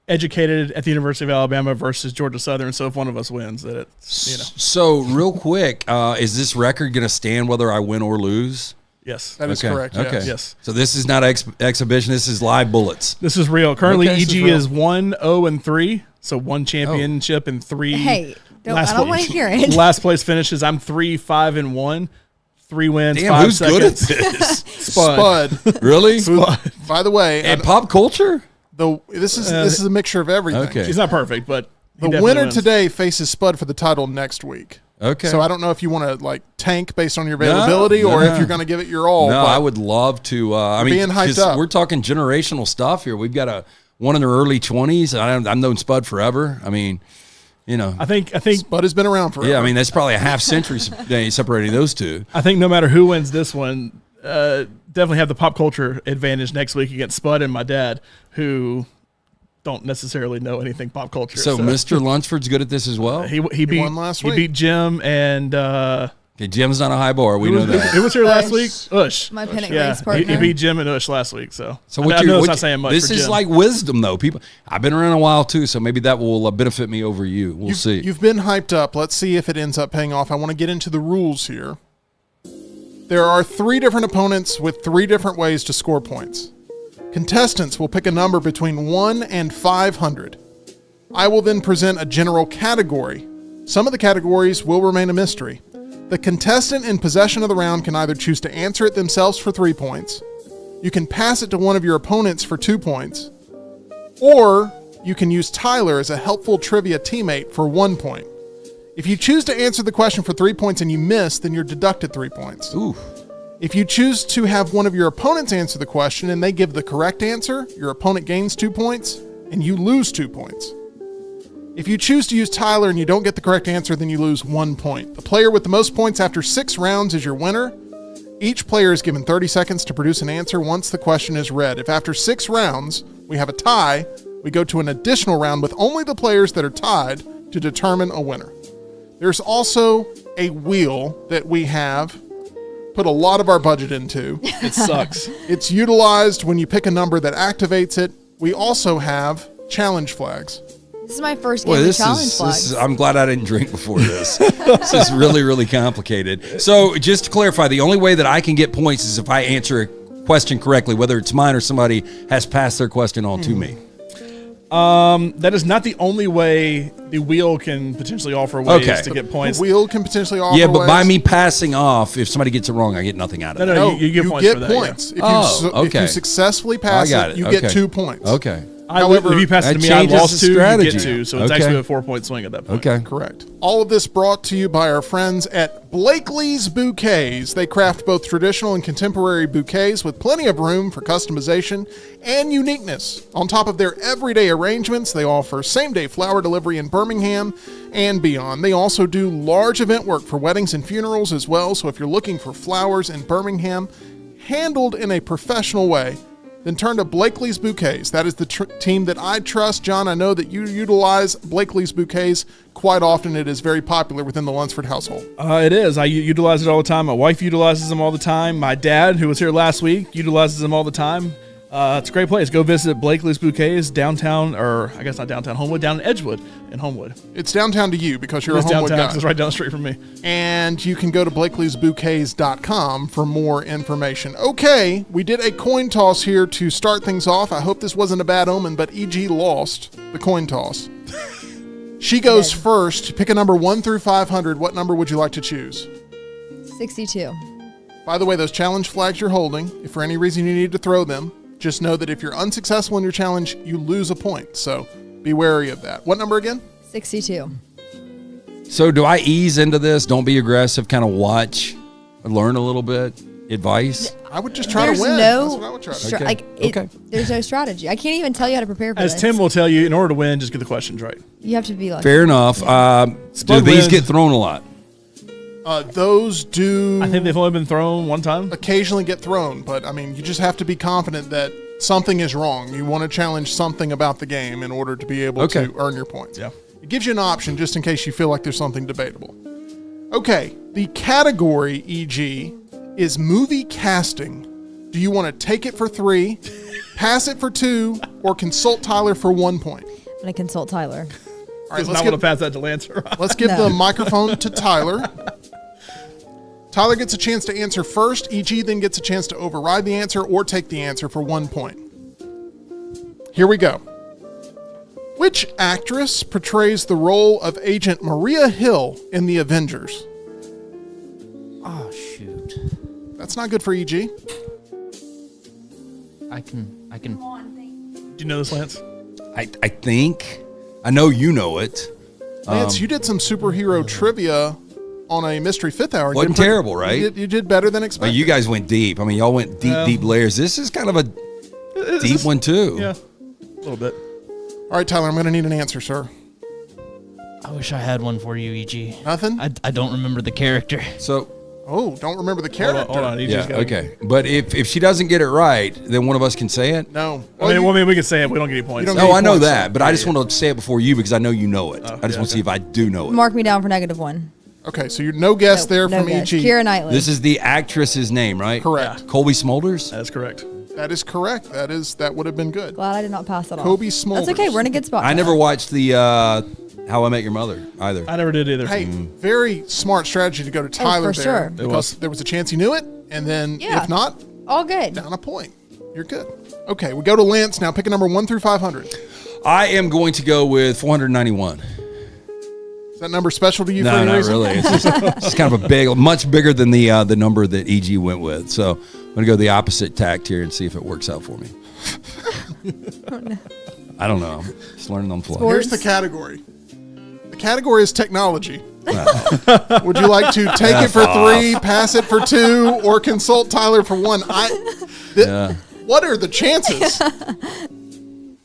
educated at the University of Alabama versus Georgia Southern. So if one of us wins, that it's, So real quick, is this record going to stand whether I win or lose? Yes. That is correct. Yes. Okay. Yes. So this is not exhibition. This is live bullets. This is real. Currently, Okay, EG is 1-0-3. So 1 championship and 3. Hey, I don't want to hear it. Last place finishes. I'm 3-5-1. 3 wins. Damn, 5 who's seconds. good at this? Spud. Really? By the way, And pop culture? this is a mixture of everything. Okay. He's not perfect, but The definitely winner wins. today faces Spud for the title next week. Okay. So I don't know if you want to like tank based on your availability or if you're going to give it your all. No, but I would love to. I mean, being hyped 'cause up. we're talking generational stuff here. We've got one in their early 20s. I've known Spud forever. I mean, you know. I think Spud has been around forever. Yeah, I mean, that's probably a half century separating those two. I think no matter who wins this one, definitely have the pop culture advantage next week against Spud and my dad, who don't necessarily know anything pop culture. So Mr. Lunceford's good at this as well? he beat won last he week. beat Jim and Okay, Jim's not a high bar. We know that. who was here last week? Ush. Ush. My pennant Yeah, race partner. he beat Jim and Ush last week. So So I know it's not saying much. This for is Jim. like wisdom, though. People, I've been around a while too, so maybe that will benefit me over you. We'll see. You've been hyped up. Let's see if it ends up paying off. I want to get into the rules here. There are 3 different opponents with 3 different ways to score points. Contestants will pick a number between 1 and 500. I will then present a general category. Some of the categories will remain a mystery. The contestant in possession of the round can either choose to answer it themselves for 3 points, you can pass it to one of your opponents for 2 points, or you can use Tyler as a helpful trivia teammate for 1 point. If you choose to answer the question for 3 points and you miss, then you're deducted 3 points. Ooh. If you choose to have one of your opponents answer the question and they give the correct answer, your opponent gains 2 points and you lose 2 points. If you choose to use Tyler and you don't get the correct answer, then you lose 1 point. The player with the most points after 6 rounds is your winner. Each player is given 30 seconds to produce an answer once the question is read. If after 6 rounds we have a tie, we go to an additional round with only the players that are tied to determine a winner. There's also a wheel that we have put a lot of our budget into. It sucks. It's utilized when you pick a number that activates it. We also have challenge flags. This is my first game Boy, of this challenge is, flags. I'm glad I didn't drink before this. This is really, really complicated. So just to clarify, the only way that I can get points is if I answer a question correctly, whether it's mine or somebody has passed their question on to me. That is not the only way the wheel can potentially offer ways Okay. to get points. The wheel can potentially offer Yeah, but by ways. me passing off, if somebody gets it wrong, I get nothing out of it. No, you get points for that, yeah. points. If, Oh, if you okay. successfully pass I got it, it. you Okay. get 2 points. Okay. However, if you pass it to that me, I changes lost the 2, you strategy. get 2. So it's Okay. actually a 4-point swing at that point. Okay. Correct. All of this brought to you by our friends at Blakely's Bouquets. They craft both traditional and contemporary bouquets with plenty of room for customization and uniqueness. On top of their everyday arrangements, they offer same-day flower delivery in Birmingham and beyond. They also do large event work for weddings and funerals as well. So if you're looking for flowers in Birmingham handled in a professional way, then turn to Blakely's Bouquets. That is the team that I trust. John, I know that you utilize Blakely's Bouquets quite often. It is very popular within the Lunsford household. It is. I utilize it all the time. My wife utilizes them all the time. My dad, who was here last week, utilizes them all the time. It's a great place. Go visit Blakely's Bouquets downtown, or I guess not downtown, Homewood, down in Edgewood in Homewood. It's downtown to you because you're It's a Homewood downtown guy. 'cause it's right down the street from me. And you can go to blakeleysbouquets.com for more information. Okay, we did a coin toss here to start things off. I hope this wasn't a bad omen, but EG lost the coin toss. She goes first. Pick a number 1 through 500. What number would you like to choose? 62. By the way, those challenge flags you're holding, if for any reason you need to throw them, just know that if you're unsuccessful in your challenge, you lose a point. So be wary of that. What number again? 62. So do I ease into this? Don't be aggressive. Kind of watch, learn a little bit, advice. I would just try There's to win. no That's what I would try to do. Okay. There's no strategy. I can't even tell you how to prepare for As this. Tim will tell you, in order to win, just get the questions right. You have to be like, Fair enough. Do Spud these wins. get thrown a lot? Those do I think they've only been thrown one time. occasionally get thrown, but I mean, you just have to be confident that something is wrong. You want to challenge something about the game in order to be able Okay. to earn your points. Yeah. It gives you an option just in case you feel like there's something debatable. Okay, the category, EG, is movie casting. Do you want to take it for 3, pass it for 2, or consult Tyler for 1 point? I'm going to consult Tyler. All right, Does not want to pass that to Lancer. let's give No. the microphone to Tyler. Tyler gets a chance to answer first. EG then gets a chance to override the answer or take the answer for 1 point. Here we go. Which actress portrays the role of Agent Maria Hill in The Avengers? Oh shoot! That's not good for EG. I can. Do you know this, Lance? I think I know you know it. Lance, you did some superhero trivia on a Mystery Fifth Hour. Wasn't terrible, right? You did better than Well, expected. you guys went deep. I mean, y'all went deep layers. This is kind of a deep one, too. Yeah, a little bit. All right, Tyler, I'm going to need an answer, sir. I wish I had one for you, EG. Nothing? I don't remember the character. So, Oh, don't remember the character. Hold on. yeah, okay. But if she doesn't get it right, then one of us can say it. No. I mean, we can say it. We don't get any points. don't No, get I know points. that, but I just want to say it before you because I know you know it. I just yeah, want to see if I do know it. Mark me down for -1. Okay, so you're no guess there No from guess. EG. Keira Knightley. This is the actress's name, right? Correct. Colby Smulders? That's correct. That is correct. That would have been good. Glad I did not pass that off. Kobe Smulders. That's okay. We're in a good spot. I never watched the How I Met Your Mother either. I never did either. Hey, very smart strategy to go to Tyler for there. sure. Because was. there was a chance he knew it, and then Yeah. if not, All good. down a point. You're good. Okay, we go to Lance now. Pick a number 1 through 500. I am going to go with 491. Is that number special to you for No, any not reason? really. It's just kind of a big, much bigger than the number that EG went with. So I'm going to go the opposite tact here and see if it works out for me. I don't know. I'm just learning on the fly. Sports. Here's the category. The category is technology. Would you like to take it for 3, pass it for 2, or consult Tyler for 1? What are the chances?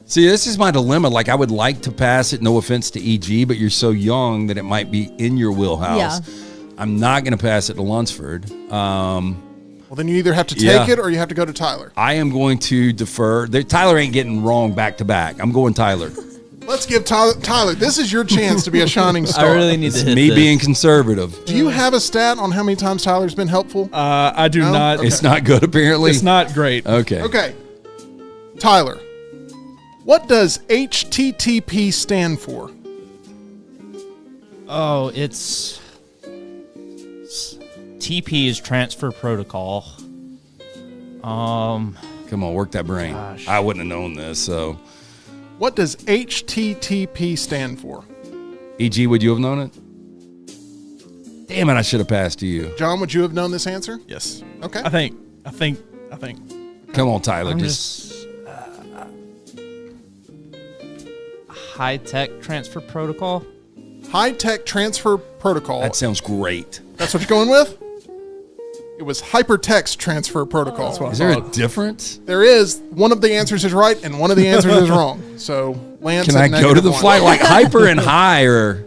See, this is my dilemma. Like, I would like to pass it, no offense to EG, but you're so young that it might be in your wheelhouse. Yeah. I'm not going to pass it to Lunceford. Well, then you either have to take Yeah. it or you have to go to Tyler. I am going to defer. Tyler ain't getting wrong back to back. I'm going Tyler. Let's give Tyler, this is your chance to be a shining star. I really need to hit Me this. being conservative. Do you have a stat on how many times Tyler's been helpful? I do No? not. Okay. It's not good, apparently. It's not great. Okay. Okay. Tyler, what does HTTP stand for? Oh, TP is transfer protocol. Come on, work that brain. Gosh. I wouldn't have known this, so. What does HTTP stand for? EG, would you have known it? Damn it, I should have passed to you. John, would you have known this answer? Yes. Okay. I think. Come on, Tyler. I'm Just high tech transfer protocol. High-tech transfer protocol. that sounds great. That's what you're going with? It was hypertext transfer protocol. That's what I Is there a thought. difference? There is. One of the answers is right and one of the answers is wrong. So, Lance Can at I go to the -1. flight like hyper and high, or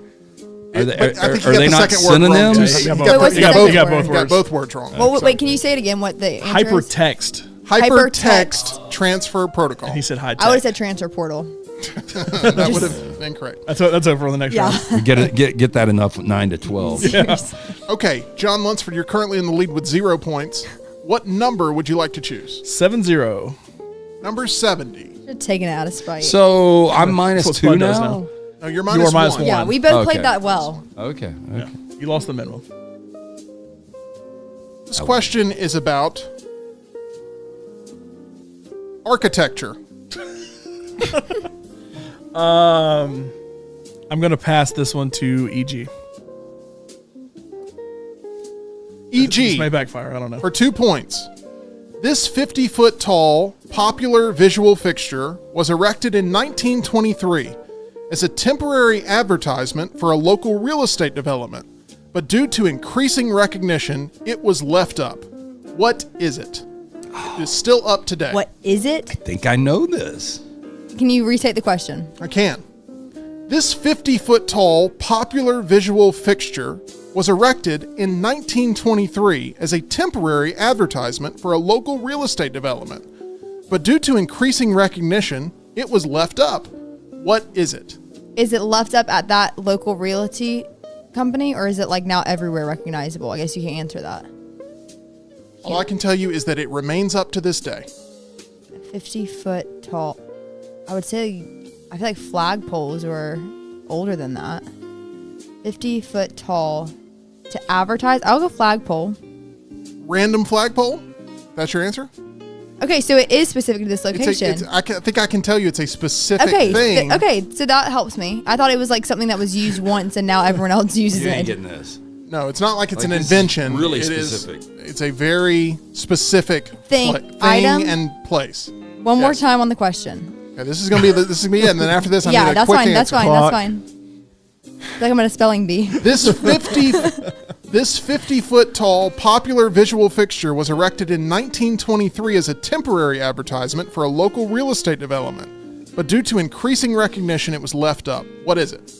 are they, But I think you are got they the not second word wrong. synonyms? Yeah, You you got got both- both- you got both you got words. both words wrong. Well, So, wait, can you say it again? What the answer is? Hypertext. hypertext transfer protocol. He said high tech. I would have said transfer portal. That would have been incorrect. That's over for the next Yeah. round. Get that enough 9 to 12. Okay, John Lunceford, you're currently in the lead with 0 points. What number would you like to choose? 7-0. Number 70. You're taking it out of spite. So I'm minus what 2 Spud does now? now. No, you're minus minus 1. yeah, one. we both Okay. played that well. Okay. Yeah. You lost the minimum. This question is about architecture. I'm going to pass this one to EG. This may EG, backfire. I don't know. for 2 points. This 50-foot tall, popular visual fixture was erected in 1923 as a temporary advertisement for a local real estate development. But due to increasing recognition, it was left up. What is it? It is still up today. What is it? I think I know this. Can you restate the question? I can. This 50-foot tall, popular visual fixture was erected in 1923 as a temporary advertisement for a local real estate development. But due to increasing recognition, it was left up. What is it? Is it left up at that local realty company, or is it like now everywhere recognizable? I guess you can answer that. All I can tell you is that it remains up to this day. 50-foot tall. I would say, I feel like flagpoles were older than that. 50-foot tall to advertise. I'll go flagpole. Random flagpole? That's your answer? Okay, so it is specific to this It's location. I think I can tell you it's a specific Okay, thing. okay, so that helps me. I thought it was like something that was used once and now everyone else uses You ain't it. getting this. No, it's not like it's Like, an it's invention. really It is- specific. It's a very specific Thing, thing item? and place. One more Yes. time on the question. Okay, this is gonna be it, and then after this, I need a that's quick fine. answer. That's fine. Like I'm at a spelling bee. This 50-foot tall popular visual fixture was erected in 1923 as a temporary advertisement for a local real estate development, but due to increasing recognition, it was left up. What is it?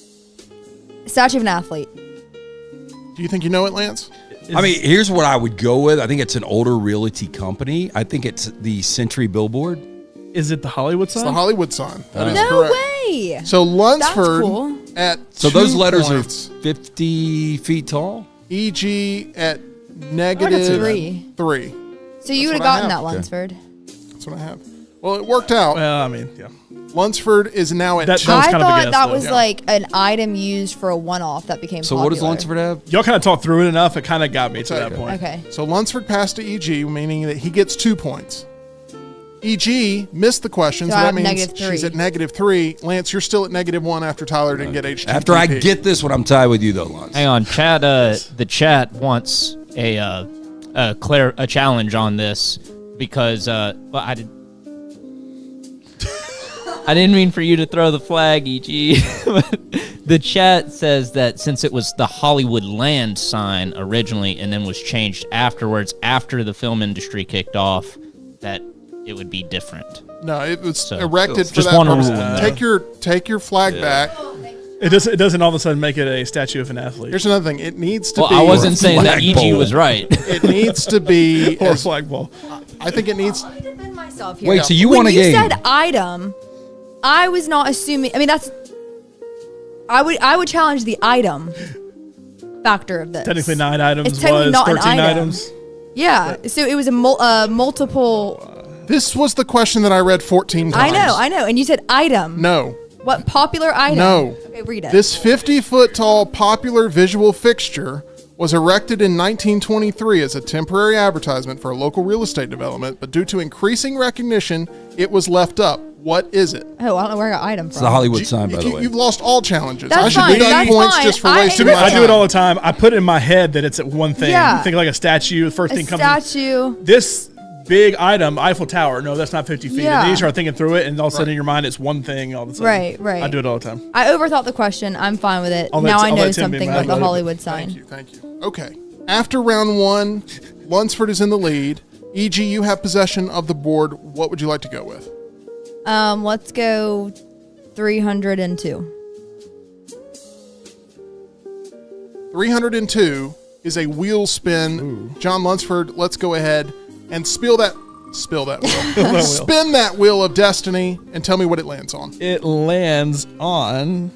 Statue of an athlete. Do you think you know it, Lance? I mean, here's what I would go with. I think it's an older realty company. I think it's the Century Billboard. Is it the Hollywood It's sign? the Hollywood sign. That is No correct. way. So Lunceford cool. at So 2 those letters points, are 50 feet tall? EG at That's negative 3. 3. So you would have what I gotten that, have. Lunsford. That's what I have. Well, it worked out. Well, I mean, yeah. Lunceford is now at That- 2. that was I kind of a thought guess, that though. was Yeah. like an item used for a one-off that became So popular. what does Lunsford have? Y'all kind of talked through it enough. It kind of got me to that point. Okay. So Lunsford passed to EG, meaning that he gets 2 points. EG missed the question, So so I that have means -3. she's at -3 Lance, you're still at -1 after Tyler didn't get HTTP. After I get this one, I'm tied with you, though, Lance. Hang on, Chad. The chat wants a challenge on this because I didn't mean for you to throw the flag, EG. The chat says that since it was the Hollywood Land sign originally and then was changed afterwards after the film industry kicked off, that it would be different. No, it was So, erected for just that wanna purpose. rule it Take your flag back. It doesn't all of a sudden make it a statue of an athlete. Here's another thing. It needs to Well, be. I wasn't saying that flagpole. EG was right. It needs to be. or a as- flagpole. I think it needs. Let me defend myself here. Wait, so you when want a you game? said item, I was not assuming. I mean, that's. I would challenge the item factor of this. Technically 9 items It's technically was not an 13 item. items. Yeah. So it was a multiple. This was the question that I read 14 times. I know. And you said item. No. What popular item? No. Okay, read it. This 50-foot tall popular visual fixture was erected in 1923 as a temporary advertisement for a local real estate development, but due to increasing recognition, it was left up. What is it? Oh, I don't know where I got item from. It's the Hollywood sign, by the way. You've lost all challenges. That's I should fine, be getting that's points fine. just for I- wasting to my me, I time. do it all the time. I put in my head that it's at one thing. Yeah. Think like a statue. The first A thing comes. statue. This big item, Eiffel Tower. No, that's not 50 feet. Yeah. And then you start thinking through it, and all of a sudden in your mind, it's one thing. All of a sudden, Right. I do it all the time. I overthought the question. I'm fine with it. I'll let- Now I I'll know let Tim be something mad about the about it. Hollywood sign. Thank you. Okay. After round 1, Lunsford is in the lead. EG, you have possession of the board. What would you like to go with? Let's go 302. 302 is a wheel spin. John Lunsford, let's go ahead and spill that wheel. Spin that wheel of destiny and tell me what it lands on. It lands on.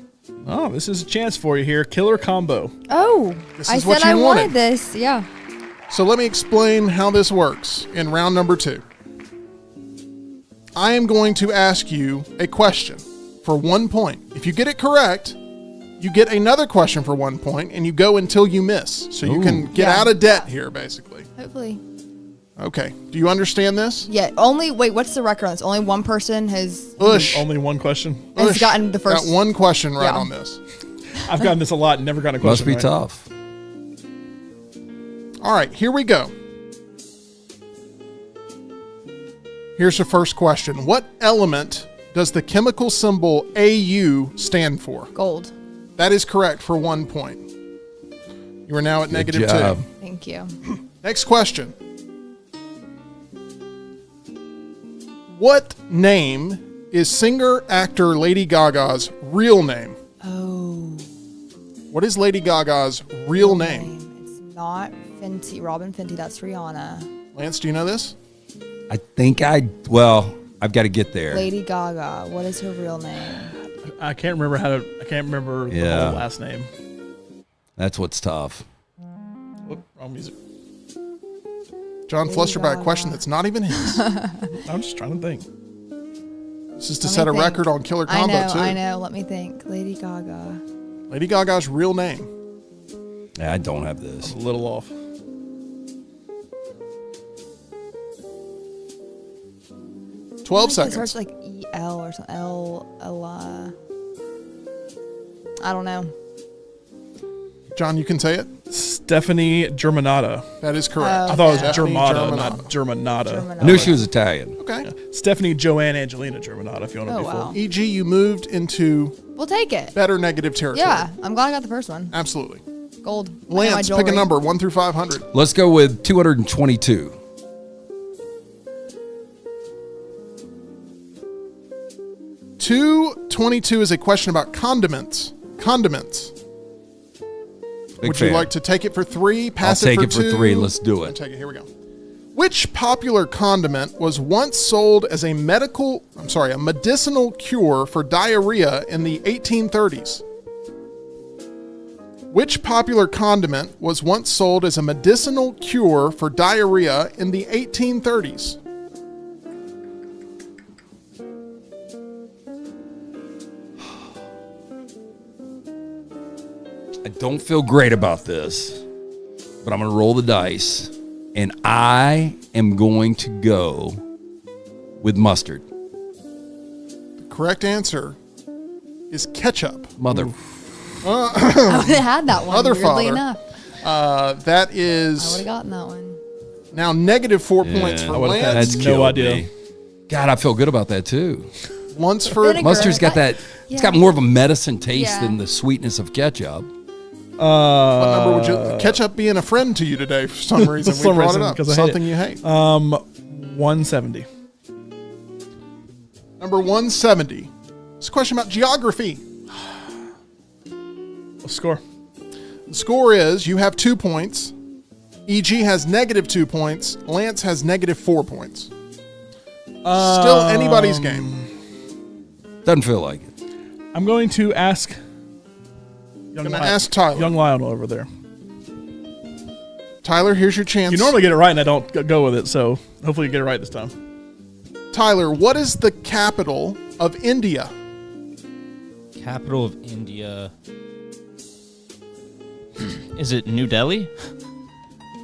Oh, this is a chance for you here. Killer combo. Oh, This I is what said you I wanted. wanted this. Yeah. So let me explain how this works in round number 2. I am going to ask you a question for 1 point. If you get it correct, you get another question for 1 point, and you go until you miss. So you can get Yeah. out of debt here, basically. Hopefully. Okay. Do you understand this? Yeah. Wait, what's the record on this? Only one person has Ush. Only one question. has gotten the first. Got one question right Yeah. on this. I've gotten this a lot and never gotten a Must question. be right. tough. All right, here we go. Here's the first question. What element does the chemical symbol AU stand for? Gold. That is correct for 1 point. You are now at Good -2. job. Thank you. Next question. What name is singer-actor Lady Gaga's real name? Oh. What is Lady Gaga's real name? It's not Fenty. Robin Fenty. That's Rihanna. Lance, do you know this? I think I've got to get there. Lady Gaga. What is her real name? I can't remember the Yeah. whole last name. That's what's tough. Whoop, wrong music. John flustered by a question that's not even his. I'm just trying to think. This is to Let me set a think. record on Killer Combo, too. I know. Let me think. Lady Gaga. Lady Gaga's real name. Yeah, I don't have this. A little off. Twelve I think it seconds. starts like EL or something. I don't know. John, you can say it. Stephanie Germanata. That is correct. I thought it was Stephanie Germana, not Germanata. I knew she was Italian. Okay. Stephanie Joanne Angelina Germanata, if you want to Oh, be wow. full. E.g., you moved into We'll take it. better negative territory. Yeah, I'm glad I got the first one. Absolutely. Gold. Lance, pick a number, 1 through 500. Let's go with 222. 222 is a question about condiments. Condiments. Big Would fan. you like to take it for 3? Pass I'll it take for it for 2? 3. Let's do I'll it. take it. Here we go. Which popular condiment was once sold as a medicinal cure for diarrhea in the 1830s? Which popular condiment was once sold as a medicinal cure for diarrhea in the 1830s? I don't feel great about this, but I'm going to roll the dice, and I am going to go with mustard. The correct answer is ketchup. Mother. I would have had that one, Mother, weirdly father. enough. That I would is have gotten that one. now negative 4 points for I would've had Lance. no killed idea. me. God, I feel good about that too. Lunceford. Vinegar. Mustard's got that. Yeah. It's got more of a medicine taste Yeah. than the sweetness of ketchup. What number would you ketchup being a friend to you today for some reason? some we brought reason, it up. 'cause I hate Something it. you hate. 170. Number 170. It's a question about geography. What's the score? The score is you have 2 points. EG has negative 2 points. Lance has negative 4 points. Still anybody's game. Doesn't feel like it. I'm going to ask. Gonna ask Tyler. Young Lionel over there. Tyler, here's your chance. You normally get it right, and I don't go with it, so hopefully you get it right this time. Tyler, what is the capital of India? Capital of India. Is it New Delhi?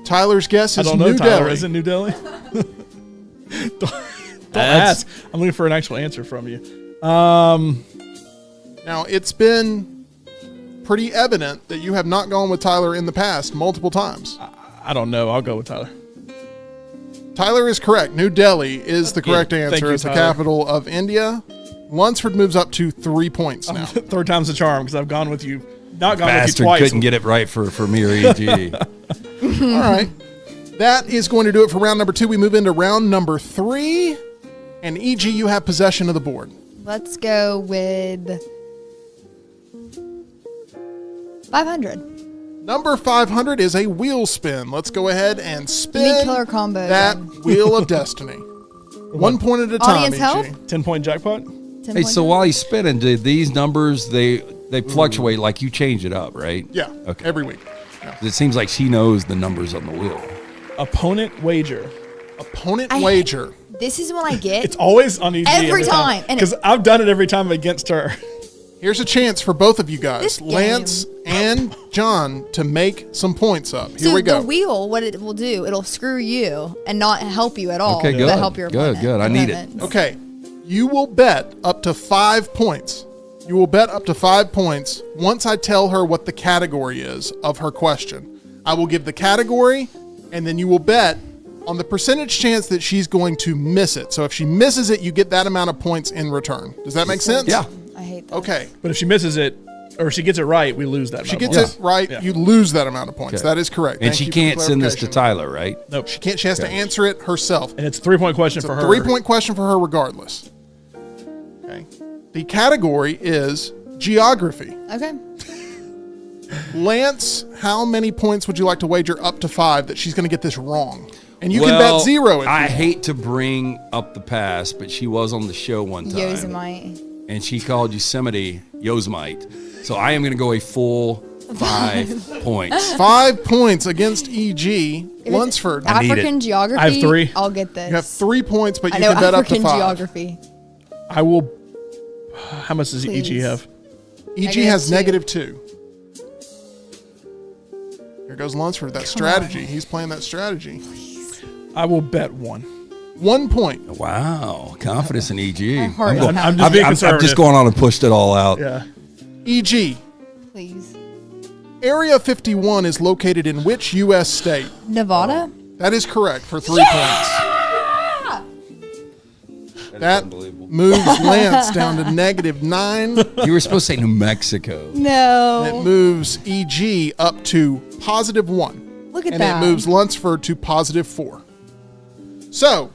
Tyler's guess I is don't know, New Tyler. Delhi. Is it New Delhi? Don't That's- ask. I'm looking for an actual answer from you. Now, it's been pretty evident that you have not gone with Tyler in the past multiple times. I don't know. I'll go with Tyler. Tyler is correct. New Delhi is the correct Thank answer. you, It's the Tyler. capital of India. Lunsford moves up to 3 points now. Third time's the charm because I've gone with you. Not gone with you Bastard twice. couldn't get it right for me or EG. All right. That is going to do it for round number 2. We move into round number 3. And EG, you have possession of the board. Let's go with 500. Number 500 is a wheel spin. Let's go ahead and Need spin killer combo. that wheel of destiny. 1 point at a time, Audience help? EG. 10-point jackpot. 10 Hey, points. so while he's spinning, do these numbers, they fluctuate like you change it up, right? Yeah, Okay. every week. It seems like she knows the numbers on the wheel. Opponent wager. Opponent I- wager. This is what I get. It's always on EG Every time. And because I've done it every time against her. Here's a chance for both of you guys, This game. Lance and John, to make some points up. Here so we go. the wheel, what it will do, it'll screw you and not help you at all. Okay, but good. help your Good, opponent. good. I need it. Opponents. Okay, you will bet up to 5 points. You will bet up to 5 points once I tell her what the category is of her question. I will give the category, and then you will bet on the percentage chance that she's going to miss it. So if she misses it, you get that amount of points in return. Does that make sense? Yeah. I hate that. Okay. But if she misses it, or she gets it right, we lose that. She amount of gets points. it right, Yeah. you lose that amount of points. Okay. That is correct. And Thank she you for the can't send this to clarification. Tyler, right? Nope. She can't. She has to answer it herself. And it's a 3-point question It's for a her. 3-point question for her regardless. Okay. The category is geography. Okay. Lance, how many points would you like to wager up to 5 that she's going to get this wrong? And you can Well, bet 0 if I you want. hate to bring up the past, but she was on the show one time. Yosemite. And she called Yosemite Yosemite. So I am going to go a full 5 points. 5 points against EG. If it's Lunsford. I need African it. geography. I have 3. I'll get this. You have 3 points, but I you know can bet up to African 5. geography. I will. How much does EG Please. have? EG has Negative -2. Here goes Lunsford. That strategy. He's playing that strategy. I will bet 1. 1 point. Wow. Confidence in EG. My heart I'm, is going, pounding. I'm just being I'm conservative. just going on and pushed it all out. Yeah. EG, Please. Area 51 is located in which U.S. state? Nevada? That is correct for 3 points. That moves Lance down to -9. You were supposed to say New Mexico. No. It moves EG up to +1. Look at and that. it moves Lunceford to +4. So,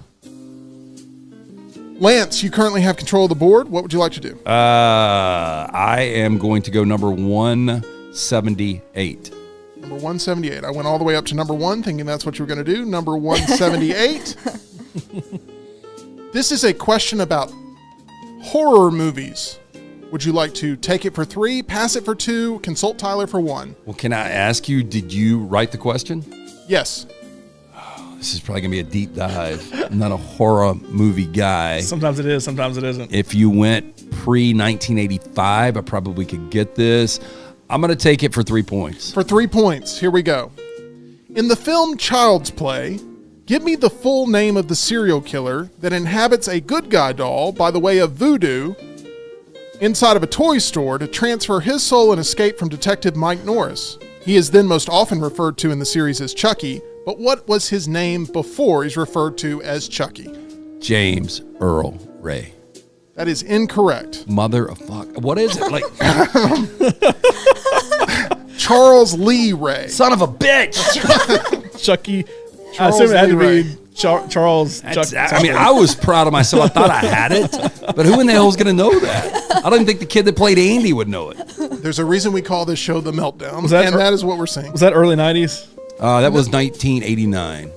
Lance, you currently have control of the board. What would you like to do? I am going to go number 178. Number 178. I went all the way up to number 1, thinking that's what you were going to do. Number 178. This is a question about horror movies. Would you like to take it for 3, pass it for 2, consult Tyler for 1? Well, can I ask you, did you write the question? Yes. This is probably going to be a deep dive. I'm not a horror movie guy. Sometimes it is, sometimes it isn't. If you went pre-1985, I probably could get this. I'm going to take it for 3 points. For 3 points, here we go. In the film Child's Play, give me the full name of the serial killer that inhabits a good guy doll by the way of voodoo inside of a toy store to transfer his soul and escape from Detective Mike Norris. He is then most often referred to in the series as Chucky, but what was his name before he's referred to as Chucky? James Earl Ray. That is incorrect. Mother of fuck. What is it? Like Charles Lee Ray. son of a bitch. Chucky. I Charles assume it had to Lee be Charles. I mean, I was proud of myself. I thought I had it, but who in the hell is going to know that? I don't even think the kid that played Andy would know it. There's a reason we call this show The Meltdown, that and that is what we're saying. Was that early 90s? That was 1989.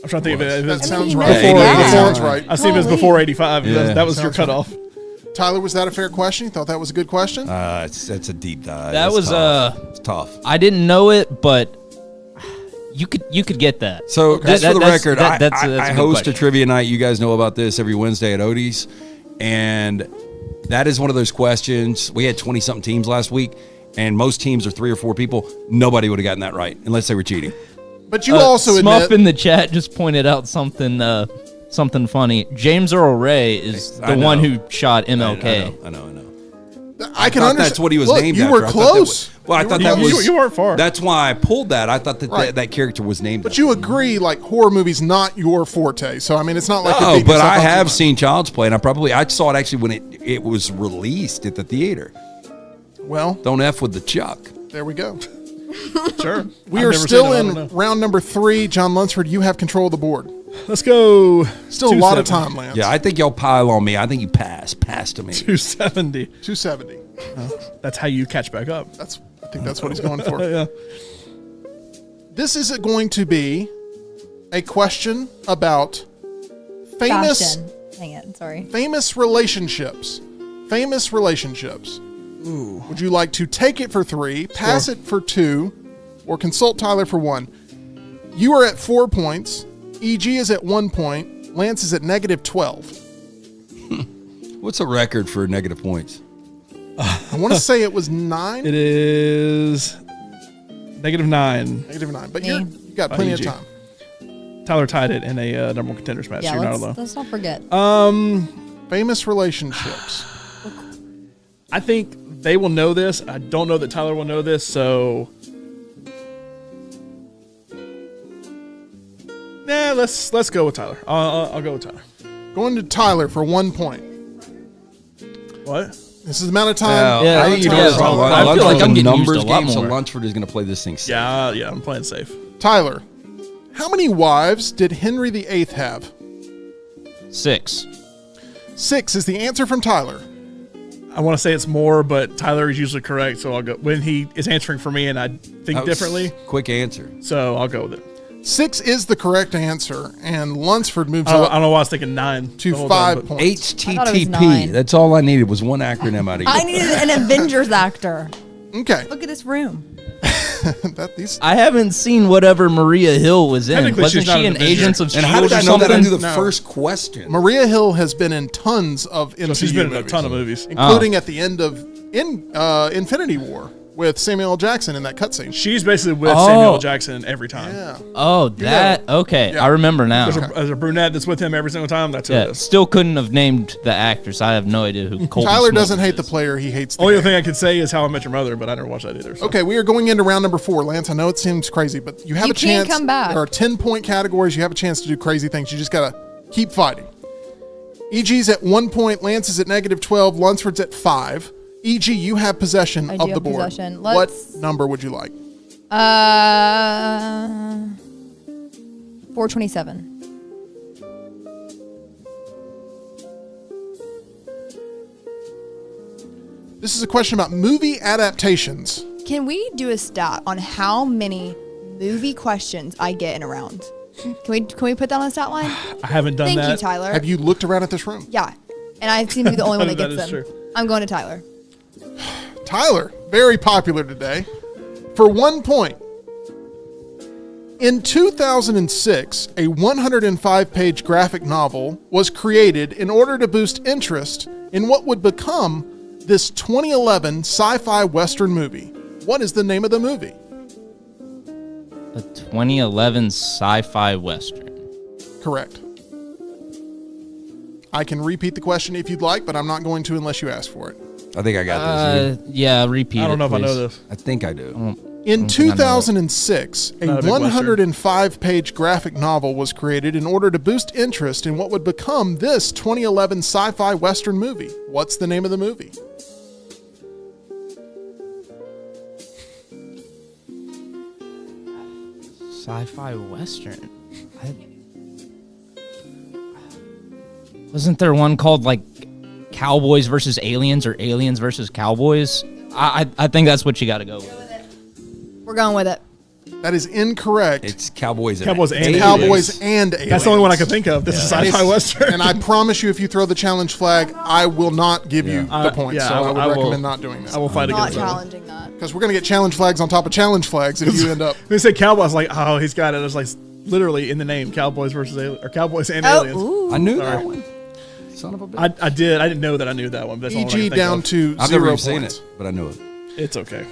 I'm trying to think of it. That sounds mean, right. Yeah, That 89. sounds right. I see if it was before 85. Yeah. That was your Sounds right. cutoff. Tyler, was that a fair question? You thought that was a good question? That's a deep dive. That That's was, tough. It's tough. I didn't know it, but you could get that. So just for the That's- record, that's a I good host question. a trivia night. You guys know about this every Wednesday at Odie's, and that is one of those questions. We had 20-something teams last week, and most teams are 3 or 4 people. Nobody would have gotten that right unless they were cheating. But you also Smuff admit... in the chat just pointed out something funny. James Earl Ray is I the one know. who shot MLK. I know. I can thought understand. that's what he was Look, named you after. were I thought that close. Well, I thought that was... You weren't far. That's why I pulled that. I thought that Right. that character was named But after. you agree, like, horror movies not your forte. So, I mean, it's not like you're Oh, beating but yourself I up too have much. seen Child's Play, and I saw it actually when it was released at the theater. Well, Don't F with the Chuck. there we go. Sure. We I've are never still seen it, I don't in know. round number 3. John Lunsford, you have control of the board. Let's go. Still a lot of 270. time, Lance. Yeah, I think y'all pile on me. I think you pass to me. 270. 270. That's how you catch back up. I think that's what he's going for. Yeah. This is going to be a question about famous Fashion. Dang it. Sorry. famous relationships. Famous relationships. Ooh. Would you like to take it for 3, pass it for 2, or consult Tyler for 1? You are at 4 points. EG is at 1 point. Lance is at -12. What's a record for negative points? I want to say it was 9. It is -9. -9. But Me. you got plenty of EG. time. Tyler tied it in a number one contenders match. Yeah, You're not alone. let's not forget. Famous relationships. I think they will know this. I don't know that Tyler will know this, so nah. Let's go with Tyler. I'll go with Tyler. Going to Tyler for 1 point. What? This is the amount of time. Yeah, I think you know yeah, what's wrong. I feel Luntford's like I'm a getting used numbers a lot game, so more. Luntford is going to play this thing safe. Yeah, I'm playing safe. Tyler, how many wives did Henry VIII have? 6. 6 is the answer from Tyler. I want to say it's more, but Tyler is usually correct, so I'll go when he is answering for me, and I think That was differently, Quick answer. so I'll go with it. 6 is the correct answer, and Lunsford moves I up don't know why I was thinking 9 to the whole time, 5 but- points. I thought it was HTTP. 9. That's all I needed was one acronym out of you. I needed an Avengers actor. Okay. Look at this room. These I haven't seen whatever Maria Hill was in. Technically, Wasn't she's not she an in Avenger. Agents of And S.H.I.E.L.D. how did or I know that? I something? knew the No. first question. Maria Hill has been in tons of MCU she's been in a movies, ton of movies. including at the end of Infinity War. with Samuel L. Jackson in that cutscene. She's basically with Samuel L. Jackson every time. Yeah. Oh, that okay. Yeah. I remember now. There's a brunette that's with him every single time. That's who Yeah, it is. still couldn't have named the actress. I have no idea who Colby Tyler Smith doesn't hate the is. player. He hates the Only game. thing I could say is How I Met Your Mother, but I never watched that either. So. Okay, we are going into round number 4. Lance, I know it seems crazy, but you have You a chance. can come back. There are 10-point categories. You have a chance to do crazy things. You just got to keep fighting. EG's at 1 point. Lance is at -12. Lunsford's at 5. EG, you have possession I of do the have board. possession. What Let's- number would you like? 427. This is a question about movie adaptations. Can we do a stat on how many movie questions I get in a round? Can we put that on a stat line? I haven't done Thank that. you, Tyler. Have you looked around at this room? Yeah, and I seem to be the only one that That gets is them. true. I'm going to Tyler. Tyler, very popular today. For 1 point. In 2006, a 105-page graphic novel was created in order to boost interest in what would become this 2011 sci-fi Western movie. What is the name of the movie? A 2011 sci-fi Western. Correct. I can repeat the question if you'd like, but I'm not going to unless you ask for it. I think I got this. Yeah, repeat I don't know if I know please. this. I think I do. In 2006, a Not a big 105-page graphic novel was created in order to boost interest in what would become this 2011 sci-fi Western movie. What's the name of the movie? Sci-fi Western. Wasn't there one called like Cowboys versus Aliens or Aliens versus Cowboys? I think that's what you got to go with. We're going with it. That is incorrect. It's Cowboys and Cowboys and Aliens. Cowboys and Aliens. That's the only one I could think of. This is And sci-fi if- Western. And I promise you, if you throw the challenge flag, I will not give you the points. yeah, so I would I will- recommend not doing I that. will fight Not against that. challenging that. Because we're going to get challenge flags on top of challenge flags if you end up. They say Cowboys, like, oh, he's got it. It's like literally in the name, Cowboys versus Aliens, or Cowboys and Oh, Aliens. ooh. I knew Sorry. that one. Son of a bitch. I did. I didn't know that I knew that one. But that's the only one I EG can think down of. to I've 0 never even points. seen it, but I knew it. It's okay.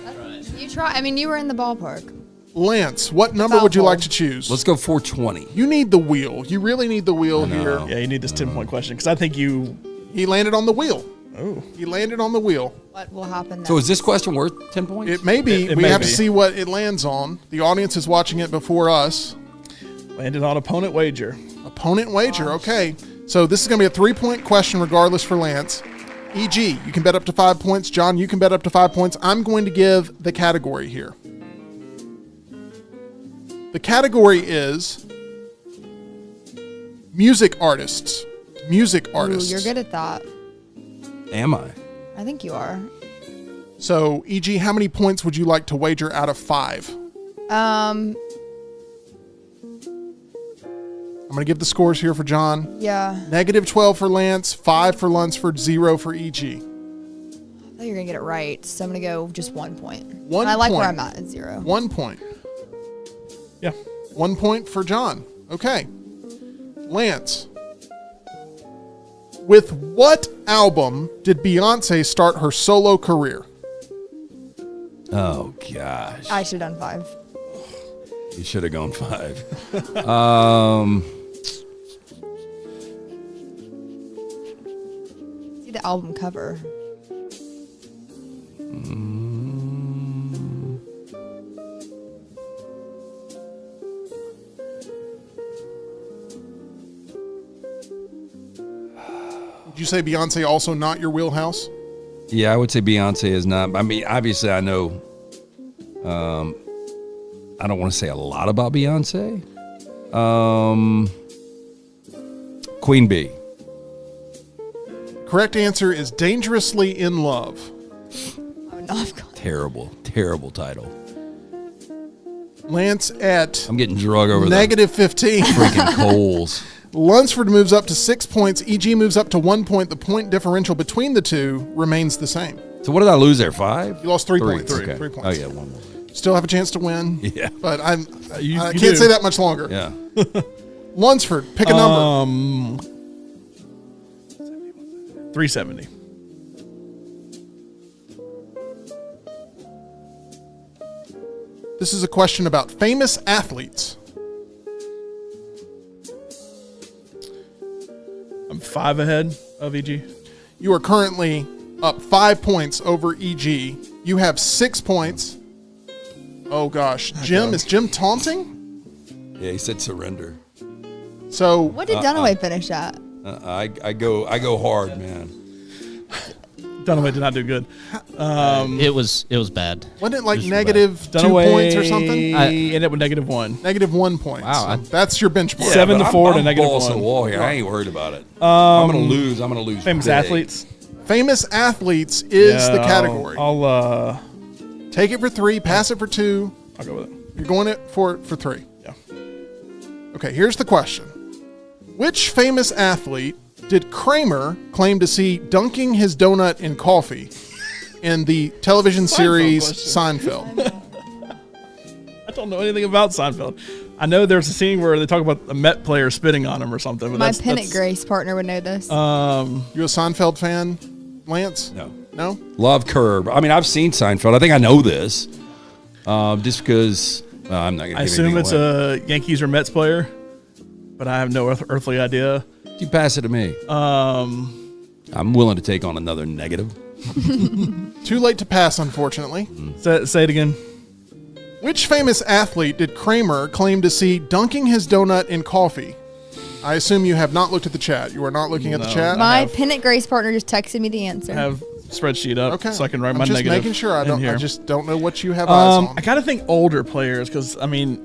You try. I mean, you were in the ballpark. Lance, what number would you like to choose? Let's go 420. You need the wheel. You really need the wheel here. Yeah, you need this 10-point question because I think you. He landed on the wheel. Oh, He landed on the wheel. What will happen next? So is this question worth 10 points? It may be. It We may have be. to see what it lands on. The audience is watching it before us. landed on opponent wager. Opponent wager. Okay. So this is going to be a 3-point question regardless for Lance. EG, you can bet up to 5 points. John, you can bet up to 5 points. I'm going to give the category here. The category is music artists. Music Ooh, artists. you're good at that. Am I? I think you are. So, EG, how many points would you like to wager out of 5? Um. I'm going to give the scores here for John. Yeah. -12 for Lance, 5 for Lunsford, 0 for EG. I thought you were gonna get it right, so I'm gonna go just 1 point. 1 And I like where point. I'm at 0. 1 point. Yeah. 1 point for John. Okay. Lance. With what album did Beyonce start her solo career? Oh, gosh. I should have done 5. You should have gone 5. See the album cover. Did you say Beyonce also not your wheelhouse? Yeah, I would say Beyonce is not. I mean, obviously, I know. I don't want to say a lot about Beyonce. Queen Bee. Correct answer is Dangerously in Love. Oh, no, I've got Terrible, terrible title. Lance at I'm getting drug over -15. the freaking coals. Lunsford moves up to 6 points. EG moves up to 1 point. The point differential between the two remains the same. So what did I lose there? 5? You lost 3 points. Okay. 3 points. Oh yeah, one more. Still have a chance to win. Yeah. But I you can't do. say that much longer. Yeah. Lunsford, pick a number. 370. This is a question about famous athletes. I'm 5 ahead of EG. You are currently up 5 points over EG. You have 6 points. Oh gosh, Jim, is Jim taunting? Yeah, he said surrender. So What did Dunaway finish at? I go hard, man. Dunaway did not do good. It was bad. wasn't it like Just negative 2 Dunaway points or something? ended up with -1. Negative 1 point. Wow, So that's your benchmark. 7 to 4 to I'm balls to the -1. wall here. I ain't worried about it. I'm gonna lose. I'm gonna lose. Famous big. athletes Famous athletes is the category. I'll Take it for 3, pass it for 2. go with it. You're going it for 3. Yeah. Okay, here's the question. Which famous athlete did Kramer claim to see dunking his donut in coffee in the television series Seinfeld? I don't know anything about Seinfeld. I know there's a scene where they talk about a Met player spitting on him or something. But My that's Pennant Grace partner would know this. You a Seinfeld fan, Lance? No. No? Love Curb. I mean, I've seen Seinfeld. I think I know this. Just because I'm not going to I give assume anything it's away. a Yankees or Mets player, but I have no earthly idea. You pass it to me. I'm willing to take on another negative. Too late to pass, unfortunately. Say it again. Which famous athlete did Kramer claim to see dunking his donut in coffee? I assume you have not looked at the chat. You are not looking at the No. chat? My have- Pennant Grace partner just texted me the answer. I have spreadsheet up Okay. so I can write I'm my just negative. making sure. I in don't. here. I just don't know what you have eyes on. I gotta think older players because I mean,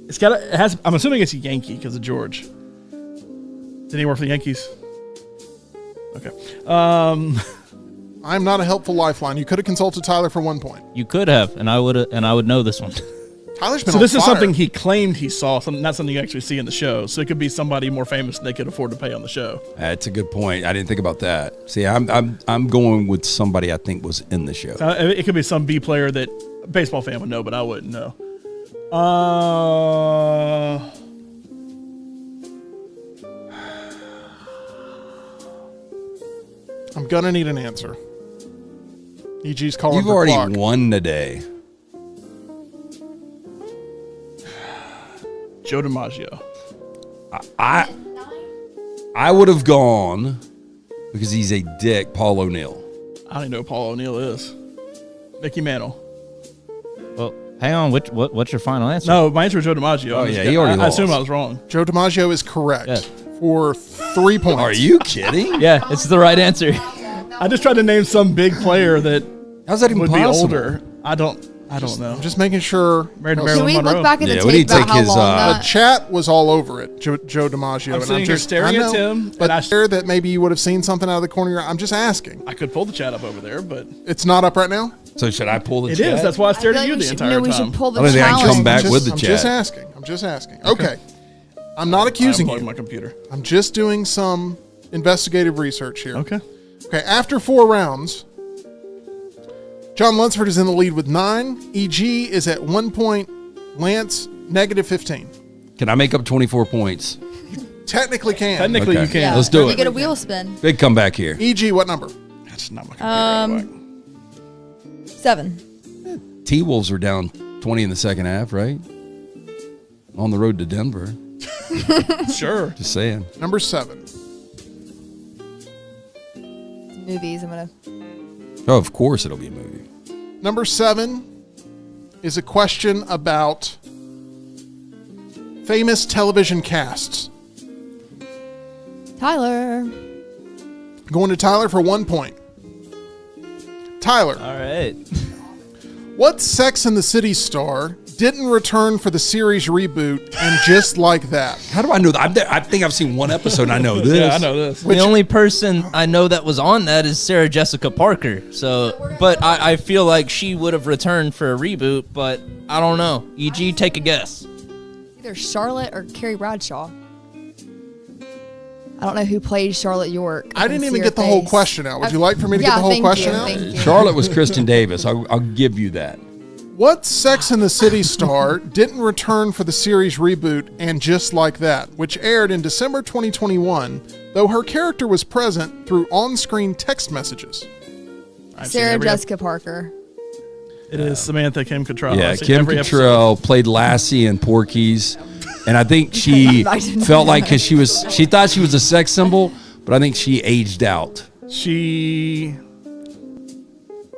it has. I'm assuming it's a Yankee because of George. Did he work for the Yankees? Okay. I'm not a helpful lifeline. You could have consulted Tyler for 1 point. You could have, and I would know this one. Tyler's been So on this is fire. something he claimed he saw, not something you actually see in the show. So it could be somebody more famous than they could afford to pay on the show. That's a good point. I didn't think about that. See, I'm going with somebody I think was in the show. So it could be some B player that a baseball fan would know, but I wouldn't know. I'm gonna need an answer. EG's calling You've for already clock. won today. Joe DiMaggio. I would have gone because he's a dick. Paul O'Neill. I don't even know who Paul O'Neill is. Mickey Mantle. Well, hang on. What's your final answer? No, my answer was Joe DiMaggio. Oh, yeah, he already I assume lost. I was wrong. Joe DiMaggio is correct Yeah. for 3 points. Are you kidding? Yeah, it's the right answer. I just tried to name some big player that How's that even would possible? be older. I don't know. I'm just making sure. Married to No, Marilyn Can we Monroe. look back at the Yeah, we need tape to about take how his, long The that? chat was all over it, Joe DiMaggio. I'm and sitting here staring I at know, Tim, but and I- I share that maybe you would have seen something out of the corner of your eye. I'm just asking. I could pull the chat up over there, but It's not up right now? So should I pull the it chat? is. That's why I I stared feel at you like the we should, entire no, time. we should pull the I don't think I can challenge. come back with the I'm chat. just asking. I'm just asking. Okay. I'm not accusing I unplugged you. my computer. I'm just doing some investigative research here. Okay. Okay, after 4 rounds, John Lunceford is in the lead with 9. EG is at 1 point. Lance, negative 15. Can I make up 24 points? Technically can. Technically, Okay. you can. Yeah. Let's do You it. get a wheel spin. Big comeback here. EG, what number? That's not my computer. 7. T-Wolves were down 20 in the second half, right? On the road to Denver. Sure. Just saying. Number 7. Movies. I'm gonna. Oh, of course it'll be a movie. Number 7 is a question about famous television casts. Tyler. Going to Tyler for 1 point. Tyler, All right. what Sex and the City star didn't return for the series reboot and just like that? How do I know that? I think I've seen one episode and I know this. Yeah, I know this. The only person I know that was on that is Sarah Jessica Parker. So, but I feel like she would have returned for a reboot, but I don't know. EG, take a guess. Either Charlotte or Carrie Bradshaw. I don't know who played Charlotte York. I didn't can even see get her the whole face. question out. Would you like for me to get Yeah, the whole thank question you, out? thank you. Charlotte was Kristen Davis. I'll give you that. What Sex and the City star didn't return for the series reboot and just like that, which aired in December 2021, though her character was present through on-screen text messages? I've seen Sarah every Jessica Parker. It is Samantha Kim Cattrall. Yeah, I've seen Kim every episode. Cattrall played Lassie in Porky's, and I think she I didn't felt know like that. because she thought she was a sex symbol, but I think she aged out.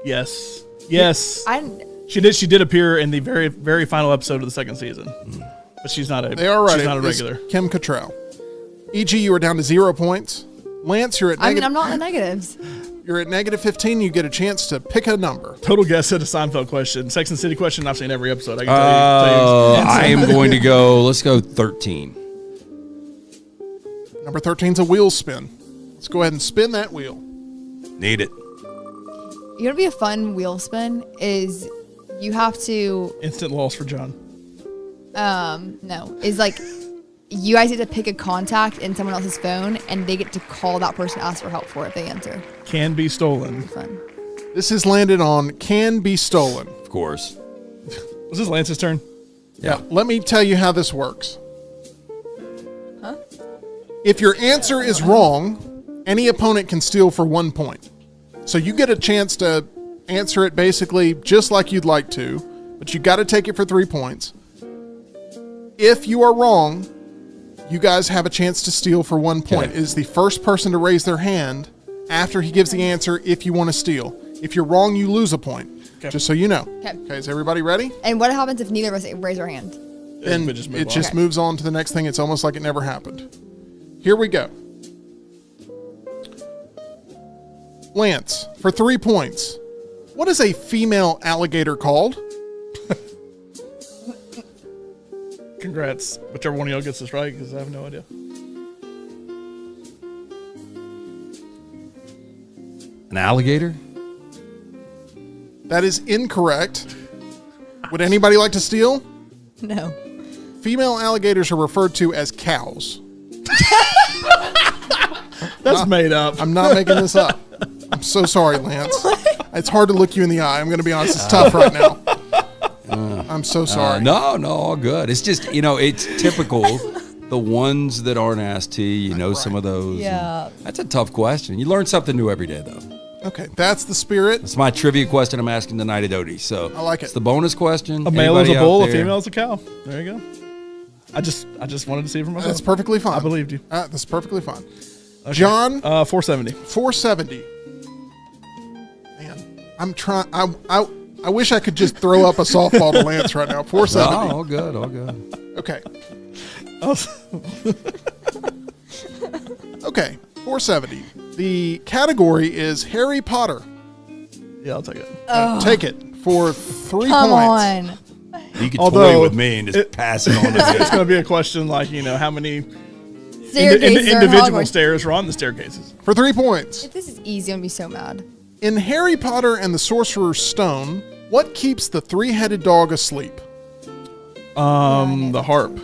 Yes. She did appear in the very, very final episode of the second season, but she's not a. They are right. She's not a It's regular. Kim Cattrall. E.G., you are down to 0 points. Lance, you're at I mean, negative. I'm not in the negatives. You're at negative 15. You get a chance to pick a number. Total guess at a Seinfeld question, Sex and City question. I've seen every episode. I can tell you. I am going to go. Let's go 13. Number 13 is a wheel spin. Let's go ahead and spin that wheel. Need it. You know, to be a fun wheel spin is you have to Instant loss for John. no, is like you guys get to pick a contact in someone else's phone and they get to call that person, ask for help for it if they answer. Can be stolen. Fun. This has landed on can be stolen. Of course. Was this Lance's turn? Yeah. Let me tell you how this works. If your answer is wrong, any opponent can steal for 1 point. So you get a chance to answer it basically just like you'd like to, but you got to take it for 3 points. If you are wrong, you guys have a chance to steal for 1 point. Okay. It is the first person to raise their hand after he gives the answer if you want to steal. If you're wrong, you lose a point. Okay. Just so you know. Okay. Okay, is everybody ready? And what happens if neither of us raise our hand? Then we just move it on. just Okay. moves on to the next thing. It's almost like it never happened. Here we go. Lance, for 3 points, what is a female alligator called? Congrats. Whichever one of y'all gets this right, because I have no idea. An alligator? That is incorrect. Would anybody like to steal? No. Female alligators are referred to as cows. That's made up. I'm not making this up. I'm so sorry, Lance. It's hard to look you in the eye. I'm going to be honest. It's tough right now. I'm so sorry. No, all good. It's just, it's typical. The ones that aren't asked to, some of those. Yeah. That's a tough question. You learn something new every day, though. Okay, that's the spirit. It's my trivia question I'm asking tonight at Odie. So I like it. It's the bonus question. A male is Anybody a out bull, a there? female is a cow. There you go. I just wanted to see it for myself. That's perfectly fine. I believed you. That's perfectly fine. John, 470. 470. Man, I'm trying. I wish I could just throw up a softball to Lance right now. 470. Oh, all good, all good. Okay. Okay. 470. The category is Harry Potter. Yeah, I'll take it. Take it for 3 Come points. on. You could Although toy with me and just pass it on to It's me. going to be a question like, how many Staircases are in individual Hogwarts. stairs are on the staircases. For 3 points. If this is easy, I'm going to be so mad. In Harry Potter and the Sorcerer's Stone, what keeps the three-headed dog asleep? The harp.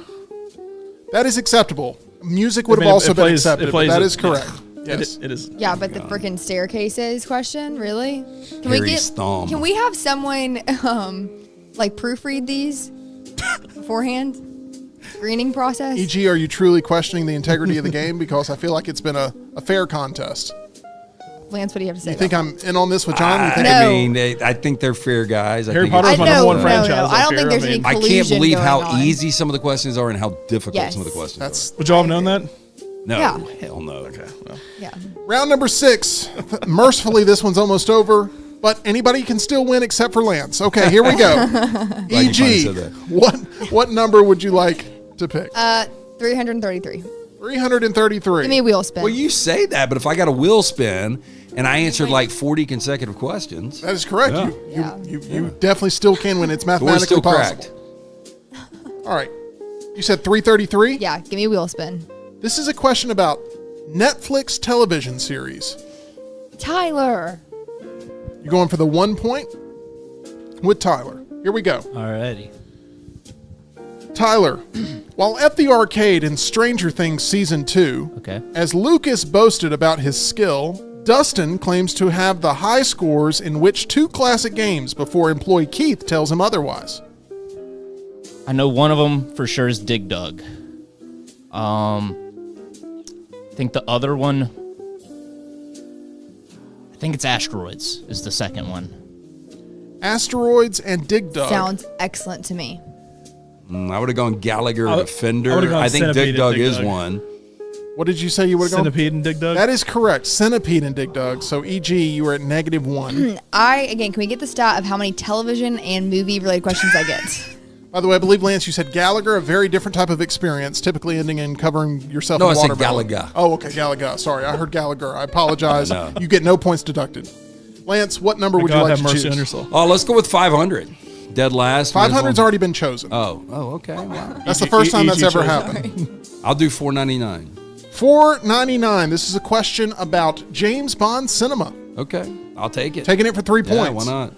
That is acceptable. Music would I have mean, also it been plays- accepted. it plays That it, is correct. yeah. Yes. It is. Yeah, but the freaking staircases question, really? Can Harry's thumb. Can we have someone like proofread these beforehand? Screening process? E.g., are you truly questioning the integrity of the game? Because I feel like it's been a fair contest. Lance, what do you have to say? You think about I'm in on this with John? You think No. I think they're fair guys. Harry think Potter it's- is my I number one know, franchise. no. I don't think there's any I can't collusion believe going how on. easy some of the questions are and how difficult Yes. some of the questions That's Would y'all have known that? are. No, Yeah. hell no. Okay. Well. Yeah. round number 6. Mercifully, this one's almost over, but anybody can still win except for Lance. Okay, here we go. you E.g., finally said that. what number would you like to pick? 333. 333. Give me a wheel spin. Well, you say that, but if I got a wheel spin and I answered like 40 consecutive questions, That is correct. Yeah. You definitely still can win. It's the word's mathematically still possible. correct. All right. You said 333? Yeah, give me a wheel spin. This is a question about Netflix television series. Tyler. You're going for the 1 point with Tyler. Here we go. Alrighty. Tyler, while at the arcade in Stranger Things Season 2, Okay. as Lucas boasted about his skill, Dustin claims to have the high scores in which 2 classic games before employee Keith tells him otherwise. I know one of them for sure is Dig Dug. I think the other one, I think it's Asteroids is the second one. Asteroids and Dig Dug. Sounds excellent to me. I would have gone Gallagher I Defender. would've gone I think Centipede Dig and Dug Dig is Dug. one. What did you say you would have gone? Centipede and Dig Dug. That is correct. Centipede and Dig Dug. So, E.G., you were at -1. Again, can we get the stat of how many television and movie related questions I get? By the way, I believe, Lance, you said Gallagher, a very different type of experience, typically ending in covering yourself No, in I said watermelon. Gallagher. Oh, okay, Gallagher. Sorry, I heard Gallagher. I apologize. No. You get no points deducted. Lance, what number May would God you like have to mercy choose? on your soul. Oh, let's go with 500. Dead last. 500's already been chosen. Oh, okay. Wow. That's the first time that's EG ever chosen. happened. I'll do 499. $4.99. This is a question about James Bond cinema. Okay, I'll take it. Taking it for 3 Yeah, points. why not?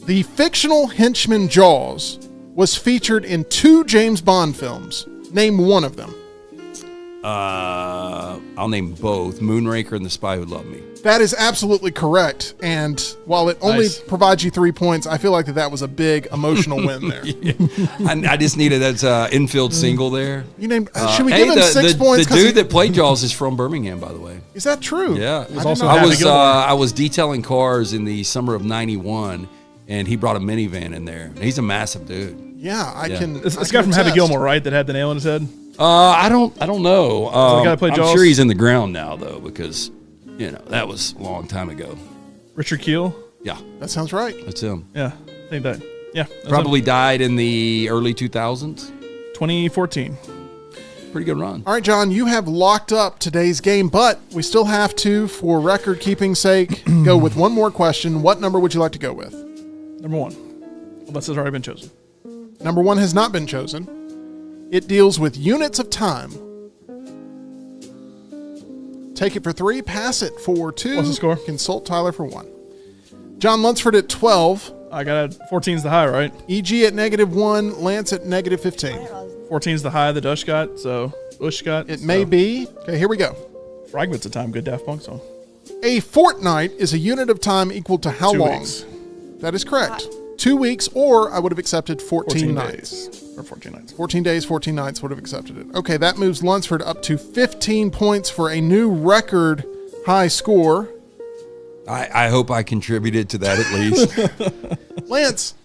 The fictional henchman Jaws was featured in 2 James Bond films. Name one of them. I'll name both: Moonraker and The Spy Who Loved Me. That is absolutely correct. And while it only Nice. provides you 3 points, I feel like that was a big emotional win there. I just needed that infield single there. You named. Should we Hey, give him 6 points? The 'cause dude that played Jaws is from Birmingham, by the way. is that true? Yeah, I also did not- Happy Gilmore. I was detailing cars in the summer of '91, and he brought a minivan in there. And he's a massive dude. yeah, I Yeah. can. It's I this can guy from Happy attest. Gilmore, right? That had the nail in his head. I don't know. the guy that played I'm Jaws? sure he's in the ground now, though, because that was a long time ago. Richard Keel. Yeah, That sounds right. that's him. Yeah, I think that. Yeah, that was Probably died in the early 2000s. 2014. Pretty good run. All right, John, you have locked up today's game, but we still have to, for record keeping sake, go with one more question. What number would you like to go with? Number 1. Unless it's already been chosen. Number 1 has not been chosen. It deals with units of time. Take it for 3, pass it for 2. What's the score? Consult Tyler for 1. John Lunceford at 12. I got 14's the high, right? EG at -1. Lance at -15. 14's the high that Ush got, so Ush got. It may be. Okay, here we go. Fragments of time, good Daft Punk song. A fortnight is a unit of time equal to how 2 long? weeks. That is correct. 2 weeks, or I would have accepted 14 nights. days. Or 14 nights. 14 days, 14 nights would have accepted it. Okay, that moves Lunceford up to 15 points for a new record high score. I hope I contributed to that at least. Lance,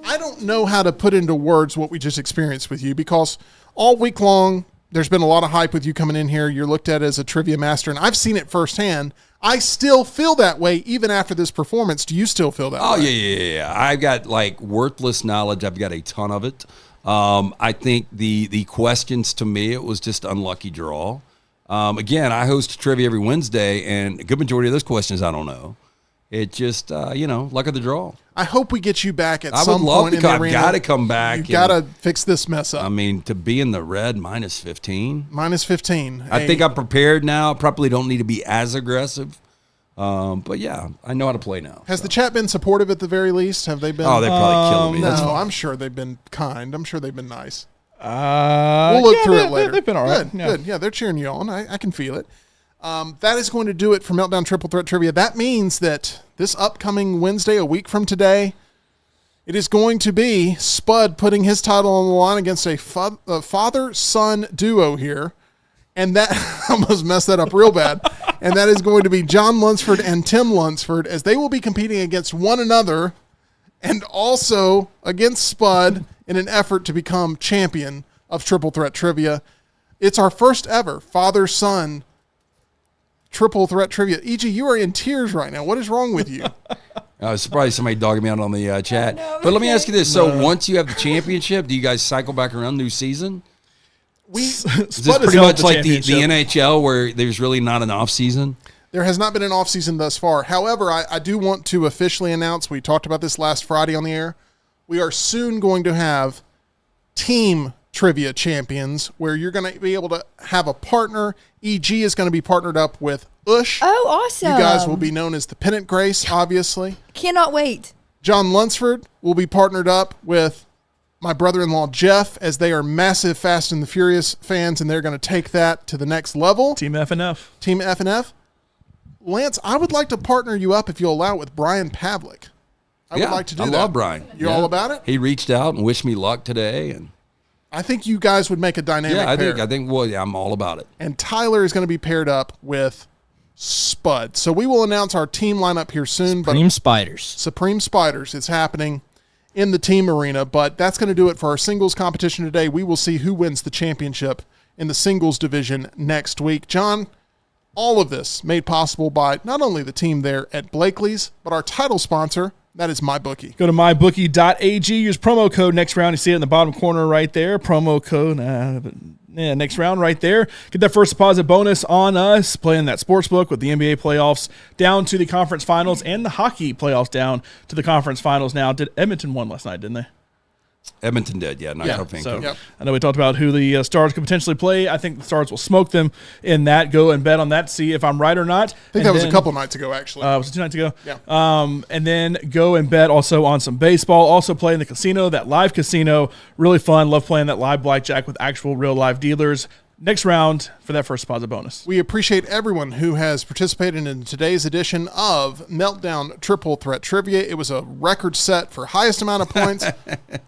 I don't know how to put into words what we just experienced with you, because all week long, there's been a lot of hype with you coming in here. You're looked at as a trivia master, and I've seen it firsthand. I still feel that way even after this performance. Do you still feel that Oh, way? yeah. I've got worthless knowledge. I've got a ton of it. I think the questions, to me, it was just unlucky draw. Again, I host trivia every Wednesday, and a good majority of those questions I don't know. It just, luck of the draw. I hope we get you back at I would some love point to in the come. I've arena. got to come back. You've got to fix this mess up. I mean, to be in the red -15. -15. I think I'm prepared now. Probably don't need to be as aggressive. But yeah, I know how to play now. Has the chat been supportive at the very least? Have they been? Oh, they're probably killing me. That's No, fine. I'm sure they've been kind. I'm sure they've been nice. We'll We'll look through it later. They've been all right. Good, good. Yeah, they're cheering you on. I can feel it. That is going to do it for Meltdown Triple Threat Trivia. That means that this upcoming Wednesday, a week from today, it is going to be Spud putting his title on the line against a father-son duo here. And that, I almost messed that up real bad. And that is going to be John Lunceford and Tim Lunceford, as they will be competing against one another and also against Spud in an effort to become champion of Triple Threat Trivia. It's our first ever father-son Triple Threat Trivia. E.G., you are in tears right now. What is wrong with you? I was surprised somebody dogging me out on the chat. But let me ask you this. So once you have the championship, do you guys cycle back around new season? Is this Spud has pretty held much the like the championship. NHL where there's really not an off season? There has not been an off-season thus far. However, I do want to officially announce, we talked about this last Friday on the air, we are soon going to have team trivia champions where you're going to be able to have a partner. EG is going to be partnered up with Ush. Oh, awesome. You guys will be known as the Pennant Grace, obviously. Cannot wait. John Lunceford will be partnered up with my brother-in-law, Jeff, as they are massive Fast and the Furious fans, and they're going to take that to the next level. Team FNF. Team F&F. Lance, I would like to partner you up, if you'll allow it, with Brian Pavlik. I would like to do I that. love Brian. You all about it? He reached out and wished me luck today, and I think you guys would make a dynamic pair. I think. Well, yeah, I'm all about it. And Tyler is going to be paired up with Spud. So we will announce our team lineup here soon. Supreme Spiders. Supreme Spiders. It's happening in the team arena, but that's going to do it for our singles competition today. We will see who wins the championship in the singles division next week. John, all of this made possible by not only the team there at Blakely's, but our title sponsor, that is MyBookie. Go to mybookie.ag. Use promo code next round. You see it in the bottom corner right there. Promo code next round right there. Get that first deposit bonus on us playing that sports book with the NBA playoffs down to the conference finals and the hockey playoffs down to the conference finals now. Did Edmonton won last night, didn't they? Edmonton did, knockout Vancouver. So I know we talked about who the Stars could potentially play. I think the Stars will smoke them in that. Go and bet on that, see if I'm right or not. I think that was a couple nights ago, actually. Was it 2 nights ago? Yeah. And then go and bet also on some baseball. Also play in the casino, that live casino. Really fun. Love playing that live blackjack with actual real live dealers. Next round for that first deposit bonus. We appreciate everyone who has participated in today's edition of Meltdown Triple Threat Trivia. It was a record set for highest amount of points,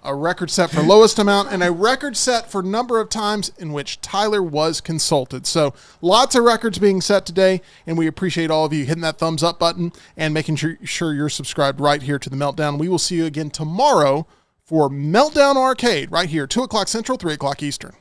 a record set for lowest amount, and a record set for number of times in which Tyler was consulted. So lots of records being set today, and we appreciate all of you hitting that thumbs up button and making sure you're subscribed right here to the Meltdown. We will see you again tomorrow for Meltdown Arcade right here, 2 o'clock Central, 3 o'clock Eastern.